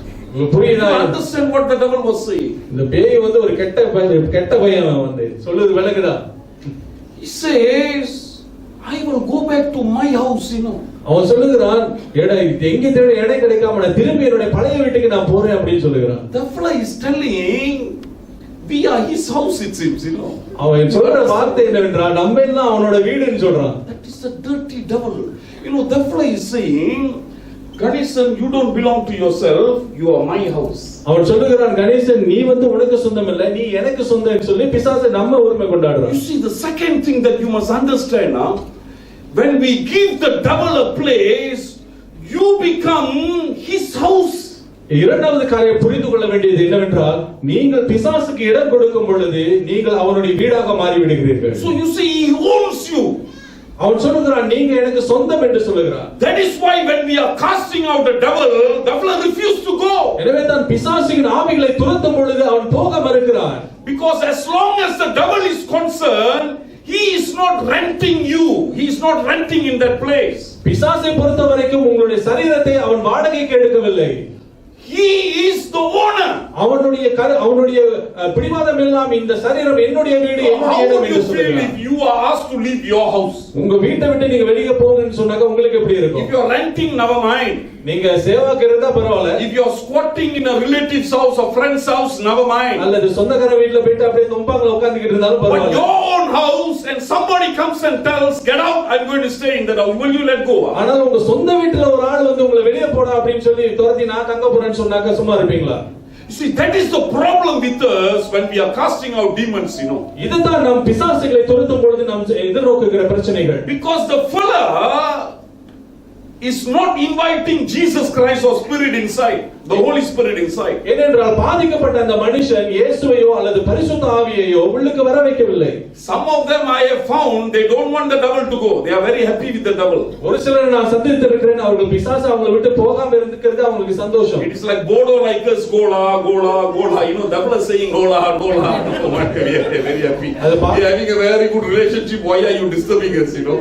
புரியுதா? You understand what the devil was saying? இந்த பேய் வந்து ஒரு கெட்ட பையன் வந்து சொல்லுது விளங்குதா? He says, I will go back to my house, அவன் சொல்லுகிறான், எங்க தேட இடம் கிடைக்காம நான் திரும்பி என்னுடைய பழைய வீட்டுக்கு நான் போறேன் அப்படின்னு சொல்லுகிறான். The fellow is telling, we are his house, it seems, அவன் சொல்ற வார்த்தை என்னவென்றால் நம்ம எல்லாம் அவனோட வீடுன்னு சொல்றான். That is a dirty devil. The fellow is saying, Ganesan, you don't belong to yourself, you are my house. அவன் சொல்லுகிறான், கணேசன் நீ வந்து உனக்கு சொந்தம் இல்ல, நீ எனக்கு சொந்தம்னு சொல்லி பிசாசு நம்ம உரிமை கொண்டாடுறான். You see, the second thing that you must understand now, when we give the devil a place, you become his house. இரண்டாவது காரியம் புரிந்து கொள்ள வேண்டியது என்னவென்றால், நீங்கள் பிசாசுக்கு இடம் கொடுக்கும் பொழுது நீங்கள் அவனுடைய வீடாக மாறி விடுகிறீர்கள். So you see, he owns you. அவன் சொல்லுகிறான், நீங்க எனக்கு சொந்தம் என்று சொல்லுகிறான். That is why when we are casting out the devil refused to go. எனவே தான் பிசாசின் ஆவிகளை துரத்தும் பொழுது அவன் போக மறுக்கிறான். Because as long as the devil is concerned, he is not renting you. He is not renting in that place. பிசாசை பொறுத்தவரைக்கும் உங்களுடைய சரீரத்தை அவன் வாடகைக்கு எடுக்கவில்லை. He is the owner. அவனுடைய பிடிவாதம் எல்லாம் இந்த சரீரம் என்னுடைய வீடு, என்னுடைய இடம் என்று சொல்லுகிறான். If you are asked to leave your house, உங்க வீட்டை விட்டு நீங்க வெளியே போங்கன்னு சொன்னாக்க உங்களுக்கு எப்படி இருக்கும்? if you are renting, never mind. நீங்க சேவாக்கு இருந்தா பரவாயில்லை. If you are squatting in a relative's house or friend's house, never mind. அல்லது சொந்தக்கார வீட்ல போயிட்டு அப்படியே தொம்பாங்கல உட்கார்ந்துட்டு இருந்தாலும் But பரவாயில்லை. your own house and somebody comes and tells, get out, I'm going to stay in that house, will you let go? ஆனால் உங்க சொந்த வீட்ல ஒரு ஆள் வந்து உங்களை வெளியே போடா அப்படின்னு சொல்லி துரத்தி நான் தங்க போறேன்னு சொன்னாக்க சும்மா இருப்பீங்களா? You see, that is the problem with us when we are casting out demons, இதுதான் நாம் பிசாசுகளை துரத்தும் பொழுது நாம் எதிர்நோக்குகிற பிரச்சனைகள். Because the fellow is not inviting Jesus Christ or Spirit inside. the Holy Spirit inside. ஏனென்றால் பாதிக்கப்பட்ட அந்த மனுஷன் இயேசுவையோ அல்லது பரிசுத்த ஆவியையோ உள்ளுக்கு வர வைக்கவில்லை. Some of them I have found they don't want the devil to go. They are very happy with the devil. ஒரு சிலர் நான் சந்தித்திருக்கிறேன், அவர்கள் பிசாசு அவங்களை விட்டு போகாம இருக்கிறது அவங்களுக்கு சந்தோஷம். It is like Bodo Likers gola gola gola. You know, devil is saying gola gola. Very happy. We are having a very good relationship. Why are you disturbing us? You know.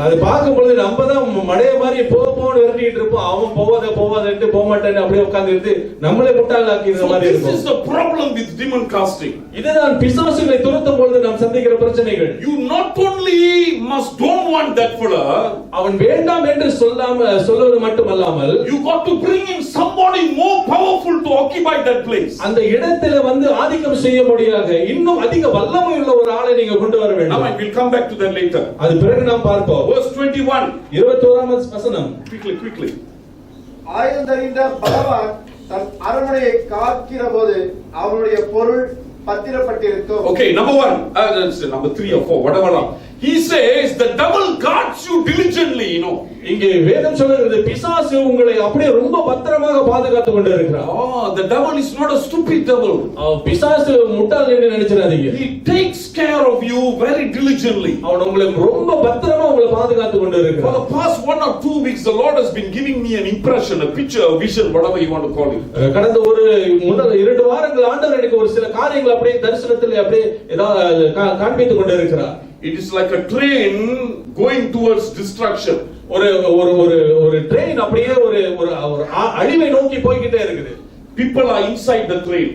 அது பார்க்கும்போது நம்ம தான் மடைய மாதிரி போன்னு விரட்டிட்டு இருப்போம். அவன் போவாதேன்னு போக மாட்டேன்னு அப்படியே உட்கார்ந்து நம்மளே முட்டாளாக்கிற மாதிரி இருக்கும். This is the problem with demon casting. இதுதான் பிசாசுகளை துரத்தும் பொழுது நாம் சந்திக்கிற பிரச்சனைகள். You not only don't want that fellow, அவன் வேண்டாம் என்று சொல்வது மட்டுமல்லாமல், you got to bring in somebody more powerful to occupy that place. அந்த இடத்திலே வந்து ஆதிக்கம் செய்ய முடியாத இன்னும் அதிக வல்லமை உள்ள ஒரு ஆளை நீங்க கொண்டு வர வேண்டும். Now I will come back to that later. அது பிறகு நாம் பார்ப்போம். Verse 21. 21ஆம் வசனம். Quickly. ஆயுதறிந்த பலவான் தன் அரண்மனையை காக்கிற போது அவனுடைய பொருள் பத்திரப்பட்டிருக்கும். Okay, number 1, number 3 or 4, whatever. He says the devil guards you diligently, you know. இங்கே வேதம் சொல்கிறது பிசாசு உங்களை அப்படியே ரொம்ப பத்திரமாக பாதுகாத்து கொண்டு இருக்கிறார். The devil is not a stupid devil. பிசாசு முட்டாள் என்று நினைச்சிராதீங்க. He takes care of you very diligently. அவன் உங்களை ரொம்ப பத்திரமா உங்களை பாதுகாத்து கொண்டு இருக்கிறார். For the past 1 or 2 weeks the Lord has been giving me an impression, a picture, a vision, whatever you want to call it. கடந்த ஒரு முதல் 2 வாரங்கள் ஆண்டவர் எனக்கு ஒரு சில காரியங்களை அப்படியே தரிசனத்தில் அப்படியே ஏதாவது காண்பித்துக் கொண்டு இருக்கிறார். It is like a train going towards destruction. ஒரு ட்ரெயின் அப்படியே ஒரு அழிவை நோக்கி போய்கிட்டே இருக்குது. People are inside the train.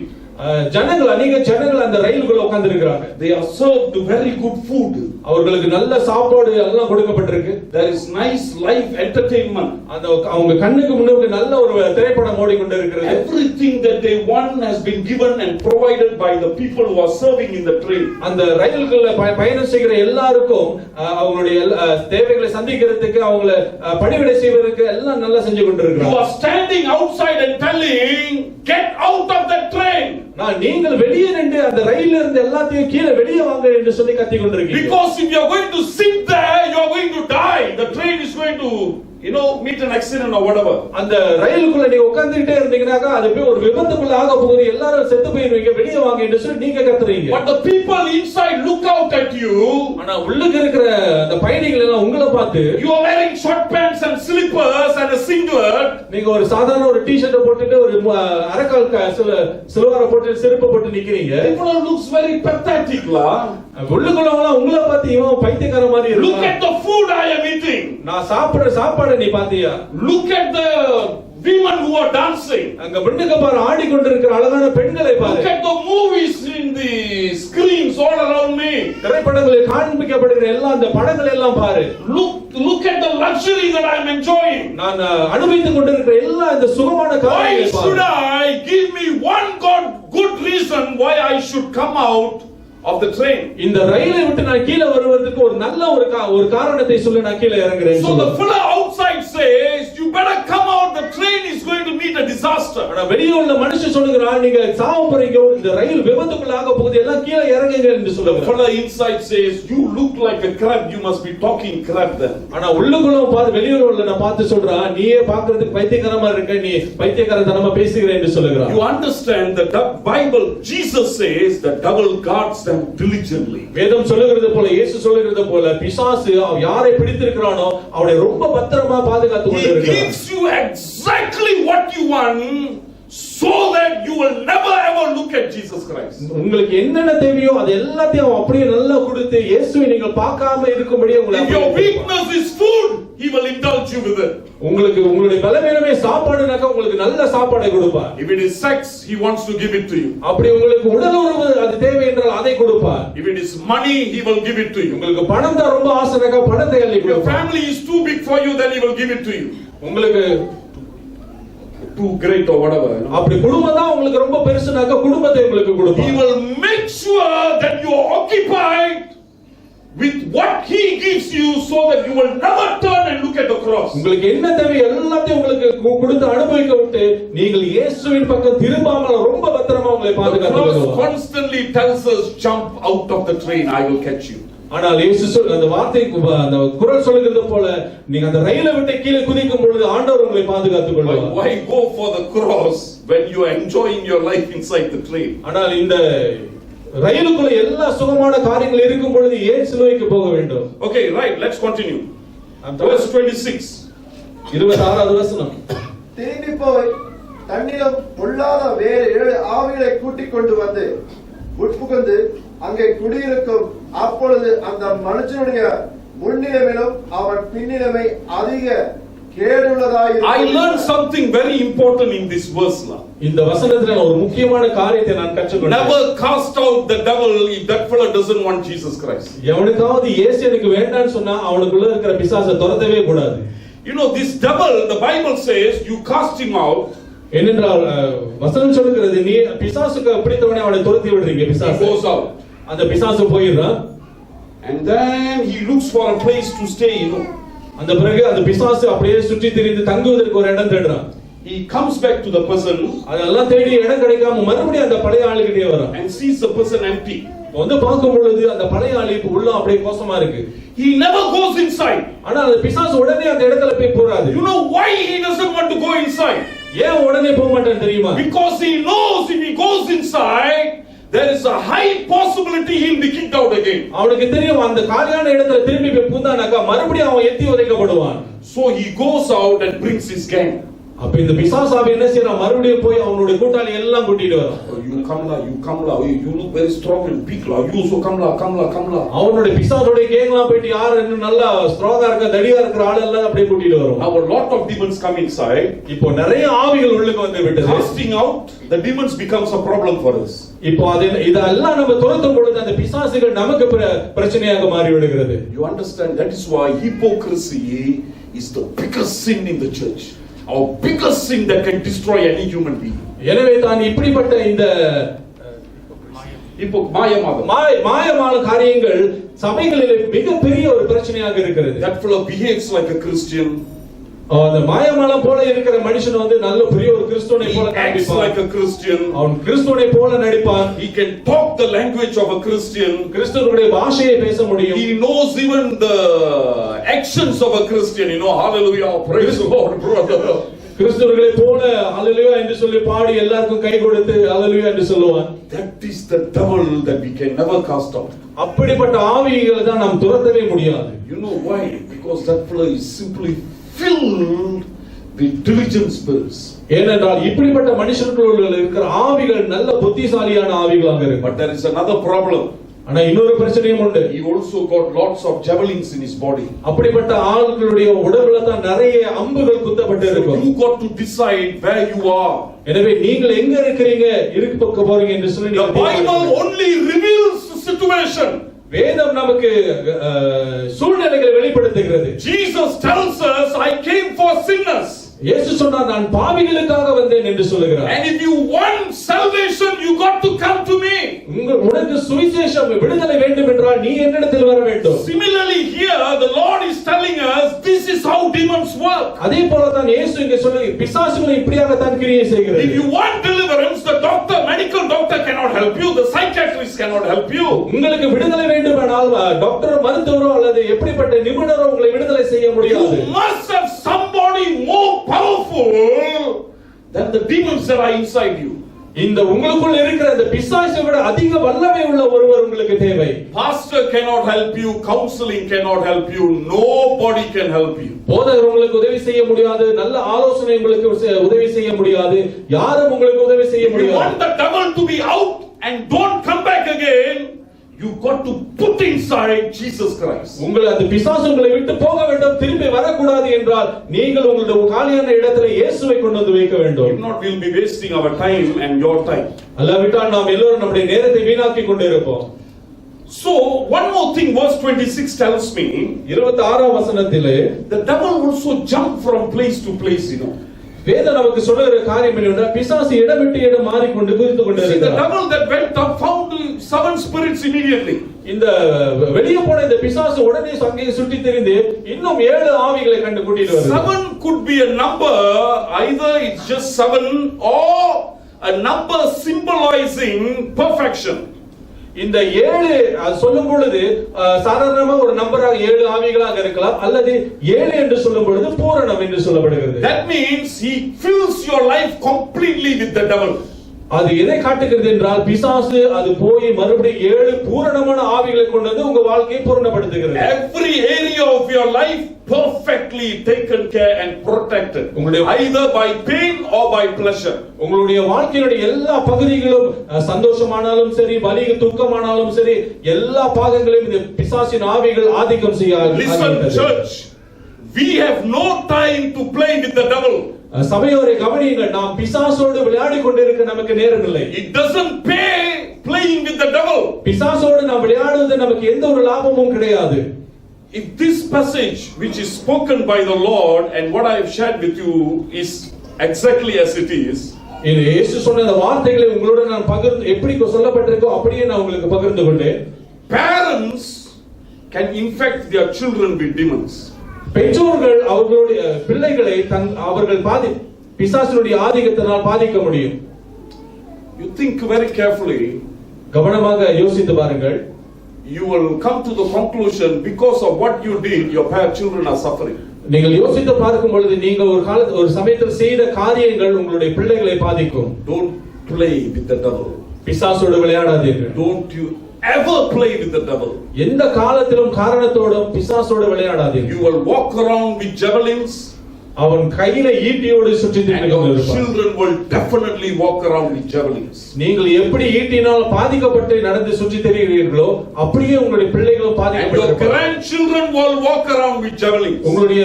அநேக ஜனங்கள் அந்த ரயிலுக்குள்ள உட்கார்ந்து இருக்காங்க. They are served very good food. அவர்களுக்கு நல்ல சாப்பாடு எல்லாம் கொடுக்கப்பட்டிருக்கு. There is nice live entertainment. அவங்க கண்ணுக்கு முன்னாடி நல்ல ஒரு திரைப்படம் ஓடிக்கொண்டிருக்கிறது. Everything that they want has been given and provided by the people who are serving in the train. அந்த ரயில்கள்ல பயணம் செய்கிற எல்லாருக்கும் அவங்களுடைய தேவைகளை சந்திக்கிறதுக்கு அவங்களை பணிவிடை செய்வதற்கு எல்லாம் நல்லா செஞ்சு கொண்டிருக்கிறாங்க. You are standing outside and telling, get out of that train. நீங்கள் வெளியே நின்று அந்த ரயில்ல இருந்து எல்லாத்தையும் கீழே வெளியே வாங்க என்று சொல்லி கத்திக் கொண்டிருக்கீங்க. Because if you are going to sit there, you are going to die. The train is going to meet an accident or whatever. அந்த ரயிலுக்குள்ள நீங்க உட்கார்ந்துட்டே இருந்தீங்கனாக்கா அது போய் ஒரு விபத்துக்குள்ள ஆக போகுது, எல்லாரும் செத்து போயிருவீங்க, வெளியே வாங்க என்று சொல்லி நீங்க கத்துறீங்க. But the people inside look out at you. ஆனா உள்ளுக்கு இருக்கிற அந்த பயணிகள் எல்லாம் உங்களை பார்த்து, you are wearing short pants and slippers and a singlet. நீங்க ஒரு சாதாரண ஒரு டி-ஷர்ட் போட்டுட்டு ஒரு அரைக்கால் சிலுவார போட்டு செருப்பு போட்டு நிக்கிறீங்க. People looks very pathetic la. உள்ளுக்குள்ளவங்க உங்களை பார்த்து இவன் பைத்தியக்கார மாதிரி இருக்கு. Look at the food I am eating. நான் சாப்பிடுற சாப்பாடை நீ பாத்தியா? Look at the women who are dancing. அங்க பெண்ணுக்கு பாரு ஆடிக்கொண்டிருக்கிற அழகான பெண்களை பாரு. Look at the movies in the screens all around me. திரைப்படங்களில் காண்பிக்கப்படுகிற எல்லா அந்த படங்கள் எல்லாம் பாரு. Look at the luxury that I am enjoying. நான் அனுபவித்துக் கொண்டிருக்கிற எல்லா இந்த சுகமான காரியங்களை பாரு. Why should I give me one good reason why I should come out of the train? இந்த ரயிலை விட்டு நான் கீழே வருவதற்கு ஒரு நல்ல ஒரு காரணத்தை சொல்லி நான் கீழே இறங்குறேன். So the fellow outside says, you better come out, the train is going to meet a disaster. ஆனா வெளியே உள்ள மனுஷன் சொல்லுகிறான், நீங்க சாவ போறீங்க, இந்த ரயில் விபத்துக்குள்ள ஆக போகுது, எல்லாம் கீழே இறங்குங்க என்று சொல்லுகிறான். The fellow inside says, you look like a crab, you must be talking crap then. ஆனா உள்ளுக்குள்ள பாரு, வெளியே உள்ள நான் பார்த்து சொல்றான், நீயே பார்க்கிறதுக்கு பைத்தியக்காரமா இருக்க, நீ பைத்தியக்காரத்தனமா பேசுகிற என்று சொல்லுகிறான். You understand that the Bible, Jesus says the devil guards them diligently. வேதம் சொல்லுகிறது போல, இயேசு சொல்லுகிறது போல, பிசாசு யாரை பிடித்திருக்கிறானோ அவனை ரொம்ப பத்திரமா பாதுகாத்து கொண்டிருக்கிறான். He gives you exactly what you want so that you will never ever look at Jesus Christ. உங்களுக்கு என்னென்ன தேவையோ அது எல்லாத்தையும் அப்படியே நல்லா கொடுத்து இயேசுவை நீங்கள் பார்க்காம இருக்கும்படி உங்களை. If your weakness is food, he will indulge you with it. உங்களுக்கு உங்களுடைய பலவீனமே சாப்பாடுனாக்க உங்களுக்கு நல்ல சாப்பாடை கொடுப்பார். If it is sex, he wants to give it to you. அப்படி உங்களுக்கு உடல் உறவு அது தேவை என்றால் அதை கொடுப்பார். If it is money, he will give it to you. உங்களுக்கு பணம் தான் ரொம்ப ஆசைனாக்க பணத்தை அள்ளி கொடுப்பார். Your family is too big for you, then he will give it to you. உங்களுக்கு too great or whatever. அப்படி குடும்பம் தான் உங்களுக்கு ரொம்ப பெருசுனாக்க குடும்பத்தை உங்களுக்கு கொடுப்பார். He will make sure that you are occupied with what he gives you so that you will never turn and look at the cross. உங்களுக்கு என்ன தேவை எல்லாத்தையும் உங்களுக்கு கொடுத்து அனுபவிக்க விட்டு நீங்கள் இயேசுவின் பக்கம் திரும்பாமல் ரொம்ப பத்திரமா உங்களை பாதுகாத்துக் கொள்ளுவார். Constantly tells us, jump out of the train, I will catch you. ஆனால் இயேசு அந்த வார்த்தை அந்த குரல் சொல்லுகிறது போல நீங்க அந்த ரயிலை விட்டு கீழே குதிக்கும் பொழுது ஆண்டவர் உங்களை பாதுகாத்துக் கொள்வார். Why go for the cross when you are enjoying your life inside the train? ஆனால் இந்த ரயிலுக்குள்ள எல்லா சுகமான காரியங்கள் இருக்கும் பொழுது ஏன் சிலுவைக்கு போக வேண்டும்? Okay, right, let's continue. Verse 26. 26வது வசனம். திரும்பி போய் தன்னிடம் பொல்லாத வேறு 7 ஆவிகளை கூட்டிக் கொண்டு வந்து உட்புகுந்து அங்கே குடியிருக்கும். அப்பொழுது அந்த மனுஷனுடைய முன்னிலைமையிலும் அவன் பின்னிலைமை அதிக கேடுள்ளதாய். I learned something very important in this verse now. இந்த வசனத்துல ஒரு முக்கியமான காரியத்தை நான் கற்றுக்கொண்டேன். Never cast out the devil if that fellow doesn't want Jesus Christ. எவனுக்காவது இயேசு எனக்கு வேண்டாம்னு சொன்னா அவனுக்குள்ள இருக்கிற பிசாசை துரத்தவே கூடாது. You know, this devil, the Bible says, you cast him out. ஏனென்றால் வசனம் சொல்லுகிறது நீ பிசாசுக்கு பிடித்தவனே அவனை துரத்தி விடுறீங்க. He பிசாசு goes out. அந்த பிசாசு போயிடுறான். And then he looks for a place to stay, you know. அந்த பிறகு அந்த பிசாசு அப்படியே சுற்றி திரிந்து தங்குவதற்கு ஒரு இடம் தேடுறான். He comes back to the person அதெல்லாம் தேடி இடம் கிடைக்காம மறுபடியும் அந்த பழைய ஆளுகிட்டே வரான். and sees the person empty. வந்து பார்க்கும் பொழுது அந்த பழைய ஆளுக்கு உள்ள அப்படியே கோசமா இருக்கு. He never goes inside. ஆனா அந்த பிசாசு உடனே அந்த இடத்துல போய் போறாது. You know why he doesn't want to go inside? ஏன் உடனே போக மாட்டான் தெரியுமா? Because he knows if he goes inside, there is a high possibility he'll be kicked out again. அவனுக்கு தெரியும் அந்த காலியான இடத்துல திரும்பி போய் பூந்தானாக்கா மறுபடியும் அவன் எத்தி உதைக்கப்படுவான். So he goes out and brings his gang. அப்ப இந்த பிசாசாவி என்ன செய்யறான்? மறுபடியும் போய் அவனுடைய கூட்டாளி எல்லாம் கூட்டிட்டு வரான். You come la, you look very strong and big la. You also come la. அவனுடைய பிசாசோட கேங்லாம் போயிட்டு யார் இன்னும் நல்லா ஸ்ட்ராங்கா இருக்க தடியா இருக்கிற ஆள் எல்லாம் அப்படியே கூட்டிட்டு வரும். Now a lot of demons come inside. இப்போ நிறைய ஆவிகள் உள்ளுக்கு வந்து விட்டது. Casting out the demons becomes a problem for us. இப்போ இதெல்லாம் நம்ம துரத்தும் பொழுது அந்த பிசாசுகள் நமக்கு பிரச்சனையாக மாறி விடுகிறது. You understand? That is why hypocrisy is the biggest sin in the church. Our biggest sin that can destroy any human being. எனவே தான் இப்படிப்பட்ட இந்த மாயமான காரியங்கள் சபைகளில் மிகப்பெரிய ஒரு பிரச்சனையாக இருக்கிறது. That fellow behaves like a Christian. அந்த மாயமான போல இருக்கிற மனுஷன் வந்து நல்ல பெரிய ஒரு கிறிஸ்தவனை போல காண்பிப்பான். Like a Christian. அவன் கிறிஸ்தவனை போல நடிப்பான். He can talk the language of a Christian. கிறிஸ்தவனுடைய பாஷையை பேச முடியும். He knows even the actions of a Christian. You know, hallelujah, praise the Lord, brother. கிறிஸ்தவர்களை போல ஹalleluya என்று சொல்லி பாடி எல்லாருக்கும் கை கொடுத்து ஹalleluya என்று சொல்லுவான். That is the devil that we can never cast out. அப்படிப்பட்ட ஆவிகளை தான் நாம் துரத்தவே முடியாது. You know why? Because that fellow is simply filled with diligent spirits. ஏனென்றால் இப்படிப்பட்ட மனுஷர்களுக்குள்ள இருக்கிற ஆவிகள் நல்ல புத்திசாலியான ஆவிகளாக இருக்கு. But there is another problem. ஆனா இன்னொரு பிரச்சனையும் உண்டு. He also got lots of javelins in his body. அப்படிப்பட்ட ஆளுகளுடைய உடல்ல தான் நிறைய அம்புகள் குத்தப்பட்டு இருக்கும். You got to decide where you are. எனவே நீங்கள் எங்க இருக்கிறீங்க இருக்க போறீங்க என்று சொல்லி The Bible only reveals the situation. வேதம் நமக்கு சூழ்நிலைகளை வெளிப்படுத்துகிறது. Jesus tells us, I came for sinners. இயேசு சொன்னார் நான் பாவிகளுக்காக வந்தேன் என்று சொல்கிறார். And if you want salvation, you got to come to me. உனக்கு சுவிசேஷம் விடுதலை வேண்டும் என்றால் நீ என்னிடத்தில் வர வேண்டும். Similarly here the Lord is telling us this is how demons work. அதே போல தான் இயேசு இங்கே சொல்லுகிறார் பிசாசுகள் இப்படியாக தான் கிரியை செய்கிறது. If you want deliverance, the medical doctor cannot help you, the psychiatrist cannot help you. உங்களுக்கு விடுதலை வேண்டுமானால் டாக்டர் மருத்துவரோ அல்லது எப்படிப்பட்ட நிபுணரோ உங்களை விடுதலை செய்ய முடியாது. You must have somebody more powerful than the demons that are inside you. இந்த உங்களுக்குள்ள இருக்கிற அந்த பிசாசை விட அதிக வல்லமை உள்ள ஒருவர் உங்களுக்கு தேவை. Pastor cannot help you, counseling cannot help you, nobody can help you. போதகர் உங்களுக்கு உதவி செய்ய முடியாது, நல்ல ஆலோசனை உங்களுக்கு உதவி செய்ய முடியாது, யாரும் உங்களுக்கு உதவி செய்ய முடியாது. You want the devil to be out and don't come back again, you got to put inside Jesus Christ. உங்களை அந்த பிசாசு உங்களை விட்டு போக வேண்டும், திரும்பி வரக்கூடாது என்றால் நீங்கள் உங்களுடைய காலியான இடத்துல இயேசுவை கொண்டு வந்து வைக்க வேண்டும். If not, we'll be wasting our time and your time. அல்லாவிட்டால் நாம் எல்லோரும் நம்முடைய நேரத்தை வீணாக்கி கொண்டு இருப்போம். So one more thing, verse 26 tells me, 26ஆம் வசனத்திலே the devil also jumped from place to place, you know. வேதம் நமக்கு சொல்லுகிற காரியம் என்னவென்றால் பிசாசு இடம் விட்டு இடம் மாறிக்கொண்டு குதித்து கொண்டு இருக்கிறார். The devil that went up found 7 spirits immediately. இந்த வெளியே போன இந்த பிசாசு உடனே அங்கே சுற்றி திரிந்து இன்னும் 7 ஆவிகளை கண்டு கூட்டிட்டு வருது. 7 could be a number, either it's just 7 or a number symbolizing perfection. இந்த 7 சொல்லும் பொழுது சாதாரணமா ஒரு நம்பராக 7 ஆவிகளாக இருக்கலாம், அல்லது 7 என்று சொல்லும் பொழுது பூரணம் என்று சொல்லப்படுகிறது. That means he fills your life completely with the devil. அது எதை காட்டுகிறது என்றால் பிசாசு அது போய் மறுபடியும் 7 பூரணமான ஆவிகளை கொண்டு வந்து உங்க வாழ்க்கையை பூரணப்படுத்துகிறது. Every area of your life perfectly taken care and protected, either by pain or by pleasure. உங்களுடைய வாழ்க்கையினுடைய எல்லா பகுதிகளும் சந்தோஷமானாலும் சரி, வலி துக்கமானாலும் சரி, எல்லா பாகங்களையும் இந்த பிசாசின் ஆவிகள் ஆதிக்கம் செய்யாது. Listen church, we have no time to play with the devil. சபையோரை கவனியுங்கள், நாம் பிசாசோடு விளையாடிக் கொண்டிருக்க நமக்கு நேரம் இல்லை. It doesn't pay playing with the devil. பிசாசோடு நாம் விளையாடுவது நமக்கு எந்த ஒரு லாபமும் கிடையாது. If this passage which is spoken by the Lord and what I have shared with you is exactly as it is, இது இயேசு சொன்ன அந்த வார்த்தைகளை உங்களோட நான் பகிர்ந்து எப்படி சொல்லப்பட்டிருக்கோ அப்படியே நான் உங்களுக்கு பகிர்ந்து கொண்டேன். Parents can infect their children with demons. பெற்றோர்கள் அவர்களுடைய பிள்ளைகளை அவர்கள் பிசாசினுடைய ஆதிக்கத்தினால் பாதிக்க முடியும். You think very carefully. கவனமாக யோசித்து பாருங்கள். You will come to the conclusion because of what you did, your children are suffering. நீங்கள் யோசித்து பார்க்கும் பொழுது நீங்க ஒரு சமயத்தில் செய்த காரியங்கள் உங்களுடைய பிள்ளைகளை பாதிக்கும். Don't play with the devil. பிசாசோடு விளையாடாதீர்கள். Don't you ever play with the devil. எந்த காலத்திலும் காரணத்தோடும் பிசாசோடு விளையாடாதீர்கள். You will walk around with javelins. அவன் கையில ஈட்டியோடு சுற்றி திரிந்து கொண்டிருப்பான். Children will definitely walk around with javelins. நீங்கள் எப்படி ஈட்டினால் பாதிக்கப்பட்டு நடந்து சுற்றி திரிகிறீர்களோ அப்படியே உங்களுடைய பிள்ளைகளும் பாதிக்கப்படுவார்கள். Your grandchildren will walk around with javelins. உங்களுடைய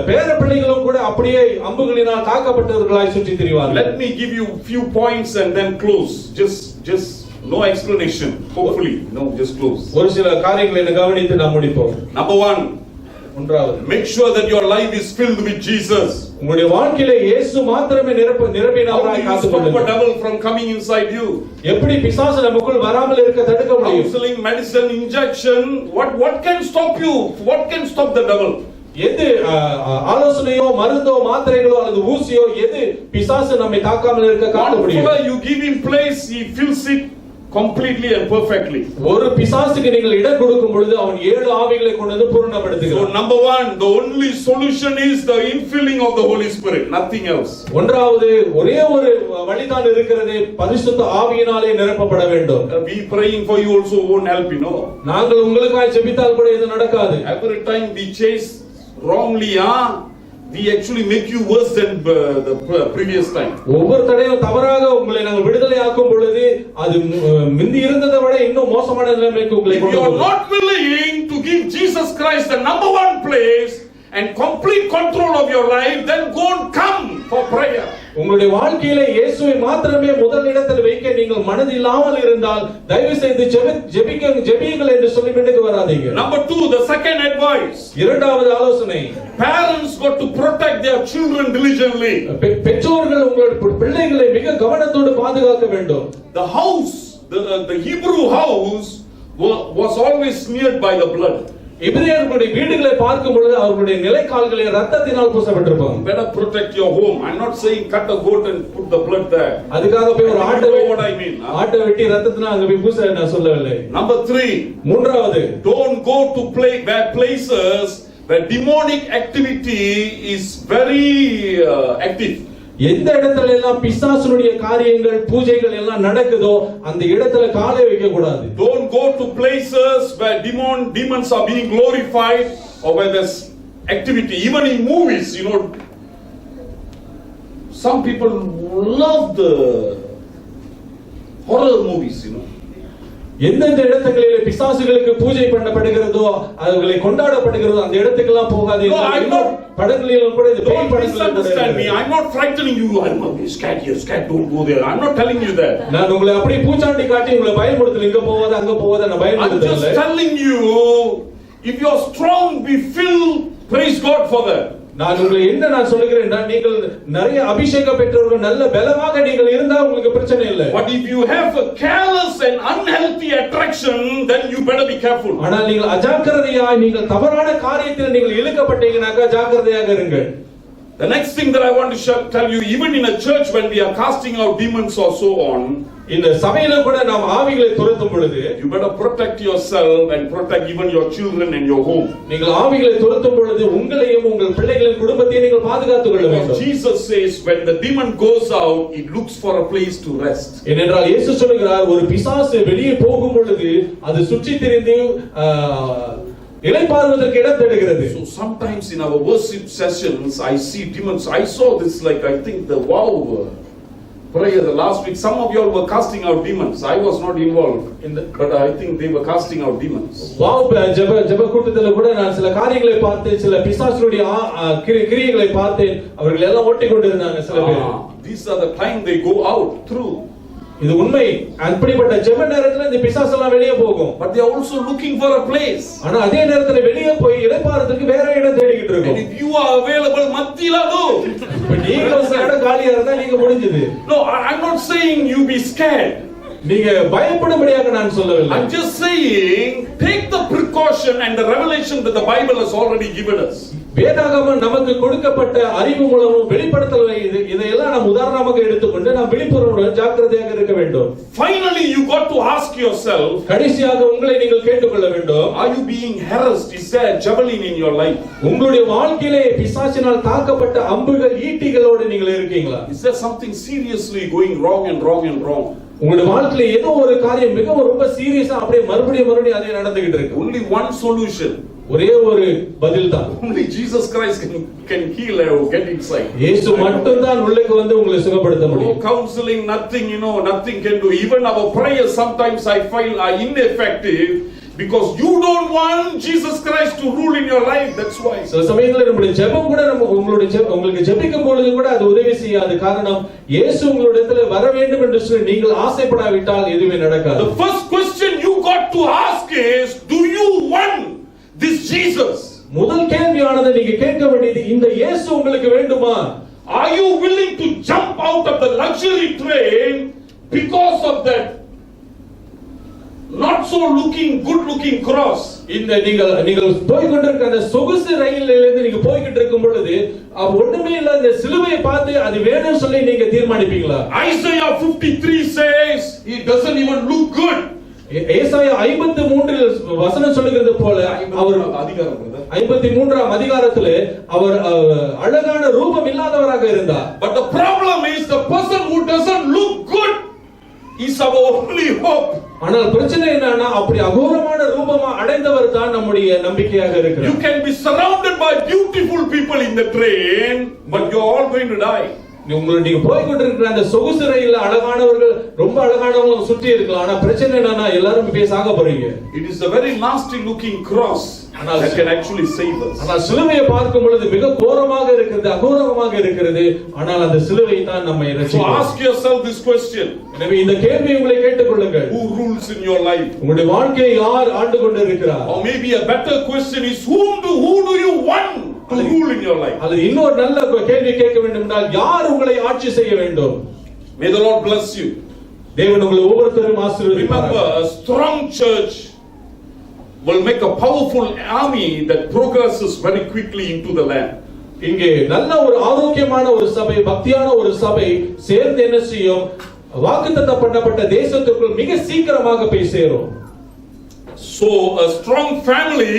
பேர பிள்ளைகளும் கூட அப்படியே அம்புகளினால் தாக்கப்பட்டவர்களாய் சுற்றி திரிவார்கள். Let me give you few points and then close. Just no explanation. Hopefully, no, just close. ஒரு சில காரியங்களை கவனித்து நாம் முடிப்போம். Number 1, make sure that your life is filled with Jesus. உங்களுடைய வாழ்க்கையில இயேசு மாத்திரமே நிரம்பினவராய் காத்துக்கொள்ளுங்கள். Stop the devil from coming inside you. எப்படி பிசாசு நமக்குள் வராமல் இருக்க தடுக்க முடியும்? Counseling, medicine, injection, what can stop you? What can stop the devil? எது ஆலோசனையோ மருந்தோ மாத்திரைகளோ அல்லது ஊசியோ எது பிசாசு நம்மை தாக்காமல் இருக்க காட்ட முடியும்? You give him place, he fills it completely and perfectly. ஒரு பிசாசுக்கு நீங்கள் இடம் கொடுக்கும் பொழுது அவன் 7 ஆவிகளை கொண்டு வந்து பூரணப்படுத்துகிறான். So number 1, the only solution is the infilling of the Holy Spirit, nothing else. ஒன்றாவது ஒரே ஒரு வழிதான் இருக்கிறது, பரிசுத்த ஆவியினாலே நிரப்பப்பட வேண்டும். We praying for you also won't help, you know. நாங்கள் உங்களுக்காக ஜெபித்தால் கூட இது நடக்காது. Every time we chase wrongly, we actually make you worse than the previous time. ஒவ்வொரு தடவையும் தவறாக உங்களை நாங்கள் விடுதலை ஆக்கும் பொழுது அது முந்தி இருந்ததை விட இன்னும் மோசமான நிலைமைக்கு உங்களை கொண்டு வரும். If you are not willing to give Jesus Christ the number 1 place and complete control of your life, then go and come for prayer. உங்களுடைய வாழ்க்கையில இயேசுவை மாத்திரமே முதல் இடத்தில் வைக்க நீங்கள் மனது இல்லாமல் இருந்தால் தயவு செய்து ஜெபியுங்கள் என்று சொல்லி விட்டுக்கு வராதீங்க. Number 2, the second advice. இரண்டாவது ஆலோசனை, parents got to protect their children diligently. பெற்றோர்கள் உங்களுடைய பிள்ளைகளை மிக கவனத்தோடு பாதுகாக்க வேண்டும். The house, the Hebrew house was always smeared by the blood. எபிரேயர்களுடைய வீடுகளை பார்க்கும் பொழுது அவர்களுடைய நிலைக்கால்களை இரத்தத்தினால் பூசப்பட்டிருப்பாங்க. Better protect your home. I'm not saying cut a goat and put the blood there. அதுக்காக போய் ஒரு ஆட்டை வெட்டி இரத்தத்தினால் அங்க போய் பூச நான் சொல்லவில்லை. Number 3, மூன்றாவது, don't go to places where demonic activity is very active. எந்த இடத்துல எல்லாம் பிசாசுடைய காரியங்கள் பூஜைகள் எல்லாம் நடக்குதோ அந்த இடத்துல காலை வைக்க கூடாது. Don't go to places where demons are being glorified or where there's activity. Even in movies, you know, some people love the horror movies, you know. எந்தெந்த இடங்களிலே பிசாசுகளுக்கு பூஜை பண்ணப்படுகிறதோ அதுகளை கொண்டாடப்படுகிறதோ அந்த இடத்துக்கெல்லாம் போகாதீர்கள். படங்களிலும் கூட இந்த பேய் படங்கள் understand me. I'm not frightening you. I'm scared here, scared, don't go there. I'm not telling you that. நான் உங்களை அப்படியே பூச்சாண்டி காட்டி உங்களை பயமுறுத்தல, இங்க போவாத அங்க போவாத நான் பயமுறுத்தல. I'm just telling you, if you are strong, be filled, praise God for that. நான் உங்களை என்ன சொல்லுகிறேன், நீங்கள் நிறைய அபிஷேகம் பெற்றவர்கள் நல்ல பலமாக நீங்கள் இருந்தா உங்களுக்கு பிரச்சனை இல்லை. But if you have a careless and unhealthy attraction, then you better be careful. ஆனால் நீங்கள் அஜாக்கிரதையாய் நீங்கள் தவறான காரியத்தில் நீங்கள் இழுக்கப்பட்டீங்கனாக்கா ஜாக்கிரதையாக இருங்கள். The next thing that I want to tell you, even in a church when we are casting out demons or so on, இந்த சபையில கூட நாம் ஆவிகளை துரத்தும் பொழுது you better protect yourself and protect even your children and your home. நீங்கள் ஆவிகளை துரத்தும் பொழுது உங்களையும் உங்கள் பிள்ளைகளின் குடும்பத்தையும் நீங்கள் பாதுகாத்துக் கொள்ள வேண்டும். Jesus says when the demon goes out, it looks for a place to rest. ஏனென்றால் இயேசு சொல்கிறார், ஒரு பிசாசு வெளியே போகும் பொழுது அது சுற்றி திரிந்து இளைப்பாறுவதற்கு இடம் தேடுகிறது. So sometimes in our worship sessions I see demons. I saw this, like I think the prayer the last week, some of you all were casting out demons. I was not involved in that, but I think they were casting out demons. ஜெப கூட்டத்துல கூட நான் சில காரியங்களை பார்த்தேன், சில பிசாசுடைய கிரியைகளை பார்த்தேன். அவர்கள் எல்லாம் ஓட்டிக் கொண்டிருந்தாங்க சில பேர். These are the time they go out through. இது உண்மை. அப்படிப்பட்ட ஜெப நேரத்துல இந்த பிசாசு எல்லாம் வெளியே போகும். But they are also looking for a place. ஆனா அதே நேரத்துல வெளியே போய் இளைப்பாறுவதற்கு வேற இடம் தேடிக்கிட்டு இருக்கும். And if you are available, மத்தியில go. நீங்க ஒரு இடம் காலியா இருந்தா நீங்க முடிஞ்சது. No, I'm not saying you be scared. நீங்க பயப்படும்படியாக நான் சொல்லவில்லை. I'm just saying take the precaution and the revelation that the Bible has already given us. வேதாகமம் நமக்கு கொடுக்கப்பட்ட அறிவு மூலமும் வெளிப்படுத்தல் இதையெல்லாம் நாம் உதாரணமாக எடுத்துக்கொண்டு நாம் விழிப்புணர்வுடன் ஜாக்கிரதையாக இருக்க வேண்டும். Finally you got to ask yourself, கடைசியாக உங்களை நீங்கள் கேட்டுக்கொள்ள வேண்டும், are you being harassed? Is there javelin in your life? உங்களுடைய வாழ்க்கையிலே பிசாசினால் தாக்கப்பட்ட அம்புகள் ஈட்டிகளோடு நீங்கள் இருக்கீங்களா? Is there something seriously going wrong and wrong and wrong? உங்களுடைய வாழ்க்கையில ஏதோ ஒரு காரியம் மிகவும் ரொம்ப சீரியஸா அப்படியே மறுபடியும் அதே நடந்துகிட்டு இருக்கு. Only one solution. ஒரே ஒரு பதில் தான். Only Jesus Christ can heal or get inside. இயேசு மட்டும் தான் உள்ளேக்கு வந்து உங்களை சுகப்படுத்த முடியும். No counseling, nothing, nothing can do. Even our prayers sometimes I feel are ineffective because you don't want Jesus Christ to rule in your life. That's why. சில சமயங்களில் நம்முடைய ஜெபம் கூட உங்களுக்கு ஜெபிக்கும் பொழுது கூட அது உதவி செய்யாது. காரணம் இயேசு உங்களிடத்துல வர வேண்டும் என்று சொல்லி நீங்கள் ஆசைப்படாவிட்டால் எதுவுமே நடக்காது. The first question you got to ask is, do you want this Jesus? முதல் கேள்வியானது நீங்க கேட்க வேண்டியது, இந்த இயேசு உங்களுக்கு வேண்டுமா? Are you willing to jump out of the luxury train because of that not so good looking cross? இந்த நீங்கள் போய் கொண்டிருக்கிற அந்த சொகுசு ரயிலிலிருந்து நீங்க போய்கிட்டு இருக்கும் பொழுது ஒண்ணுமே இல்ல இந்த சிலுவையை பார்த்து அது வேணும்னு சொல்லி நீங்க தீர்மானிப்பீங்களா? Isaiah 53 says it doesn't even look good. ஏசாயா 53 வசனம் சொல்லுகிறது போல அவர் 53ஆம் அதிகாரத்திலே அவர் அழகான ரூபம் இல்லாதவராக இருந்தார். But the problem is the person who doesn't look good is our only hope. ஆனால் பிரச்சனை என்னன்னா அப்படி அகோரமான ரூபமா அடைந்தவர் தான் நம்முடைய நம்பிக்கையாக இருக்கிறார். You can be surrounded by beautiful people in the train, but you're all going to die. நீங்க போய் கொண்டிருக்கிற அந்த சொகுசு ரயில்ல அழகானவர்கள் ரொம்ப அழகானவங்க சுற்றி இருக்கலாம். ஆனா பிரச்சனை என்னன்னா எல்லாரும் போய் சாக போறீங்க. It is a very nasty looking cross that can actually save us. ஆனா சிலுவையை பார்க்கும் பொழுது மிக கோரமாக இருக்கிறது, அகோரமாக இருக்கிறது. ஆனால் அந்த சிலுவை தான் நம்மை ரட்சிக்கும். So ask yourself this question. எனவே இந்த கேள்வியை உங்களை கேட்டுக்கொள்ளுங்கள். Who rules in your life? உங்களுடைய வாழ்க்கையை யார் ஆண்டு கொண்டிருக்கிறார்? Or maybe a better question is who do you want to rule in your life? அது இன்னொரு நல்ல கேள்வி கேட்க வேண்டும் என்றால் யார் உங்களை ஆட்சி செய்ய வேண்டும்? May the Lord bless you. தேவன் உங்களை ஒவ்வொருவரையும் ஆசீர்வதிப்பார். Remember, a strong church will make a powerful army that progresses very quickly into the land. இங்கே நல்ல ஒரு ஆரோக்கியமான ஒரு சபை, பக்தியான ஒரு சபை சேர்ந்து என்ன செய்யும்? வாக்குத்தத்தம் பண்ணப்பட்ட தேசத்துக்குள் மிக சீக்கிரமாக போய் சேரும். So a strong family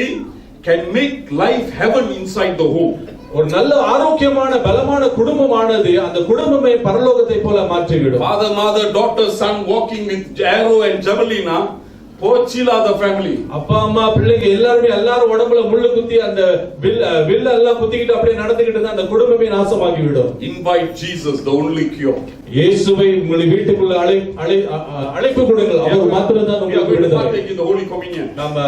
can make life heaven inside the home. ஒரு நல்ல ஆரோக்கியமான பலமான குடும்பமானது அந்த குடும்பமே பரலோகத்தை போல மாற்றிவிடும். Father, mother, daughter, son walking with arrow and javelin, போச்சிலா the family. அப்பா அம்மா பிள்ளைங்க எல்லாரும் உடம்புல முள்ளு குத்தி அந்த வில் எல்லாம் குத்திக்கிட்டு அப்படியே நடந்துக்கிட்டு இருந்தா அந்த குடும்பமே நாசமாகி விடும். Invite Jesus, the only cure. இயேசுவை உங்கள் வீட்டுக்குள்ள அழைப்பு கொடுங்கள். அவர் மாத்திரம் தான் உங்களுக்கு விடுதலை. Take the Holy Communion. நம்ம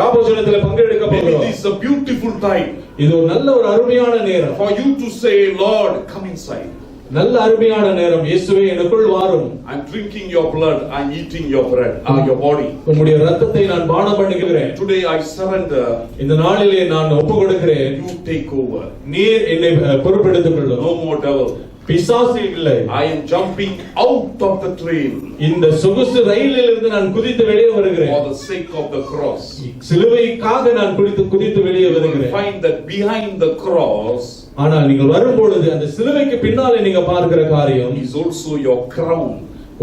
ராபோஜனத்துல பங்கெடுக்க போகிறோம். It is a beautiful time. இது ஒரு நல்ல ஒரு அருமையான நேரம். For you to say, Lord, come inside. நல்ல அருமையான நேரம். இயேசுவே எனக்குள் வாரும். I'm drinking your blood, I'm eating your bread, your body. உம்முடைய இரத்தத்தை நான் பானம் பண்ணுகிறேன். Today I surrender. இந்த நாளிலே நான் ஒப்புக்கொடுக்கிறேன். You take over. நீர் என்னை பொறுப்பெடுத்துக் கொள்ளும். No more devil. பிசாசு இல்லை. I am jumping out of the train. இந்த சொகுசு ரயிலில் இருந்து நான் குதித்து வெளியே வருகிறேன். For the sake of the cross. சிலுவைக்காக நான் குதித்து வெளியே வருகிறேன். Find that behind the cross ஆனால் நீங்கள் வரும் பொழுது அந்த சிலுவைக்கு பின்னாலே நீங்க பார்க்கிற காரியம் is also your crown.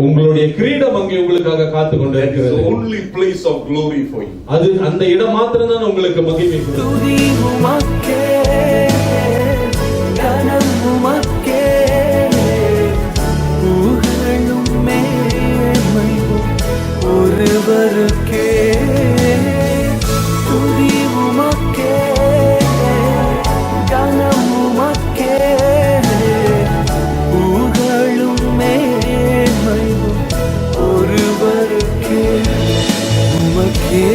உங்களுடைய கிரீடம் அங்கே உங்களுக்காக காத்து கொண்டு That is இருக்கிறது. the only place of glory for you. அது அந்த இடம் மாத்திரம் தான் உங்களுக்கு மகிமை கொடுக்கும். துதி உமக்கே, கனம் உமக்கே, புகழும் மேன்மையும் ஒருவருக்கே. துதி உமக்கே, கனம் உமக்கே, புகழும் மேன்மையும் ஒருவருக்கே. உமக்கே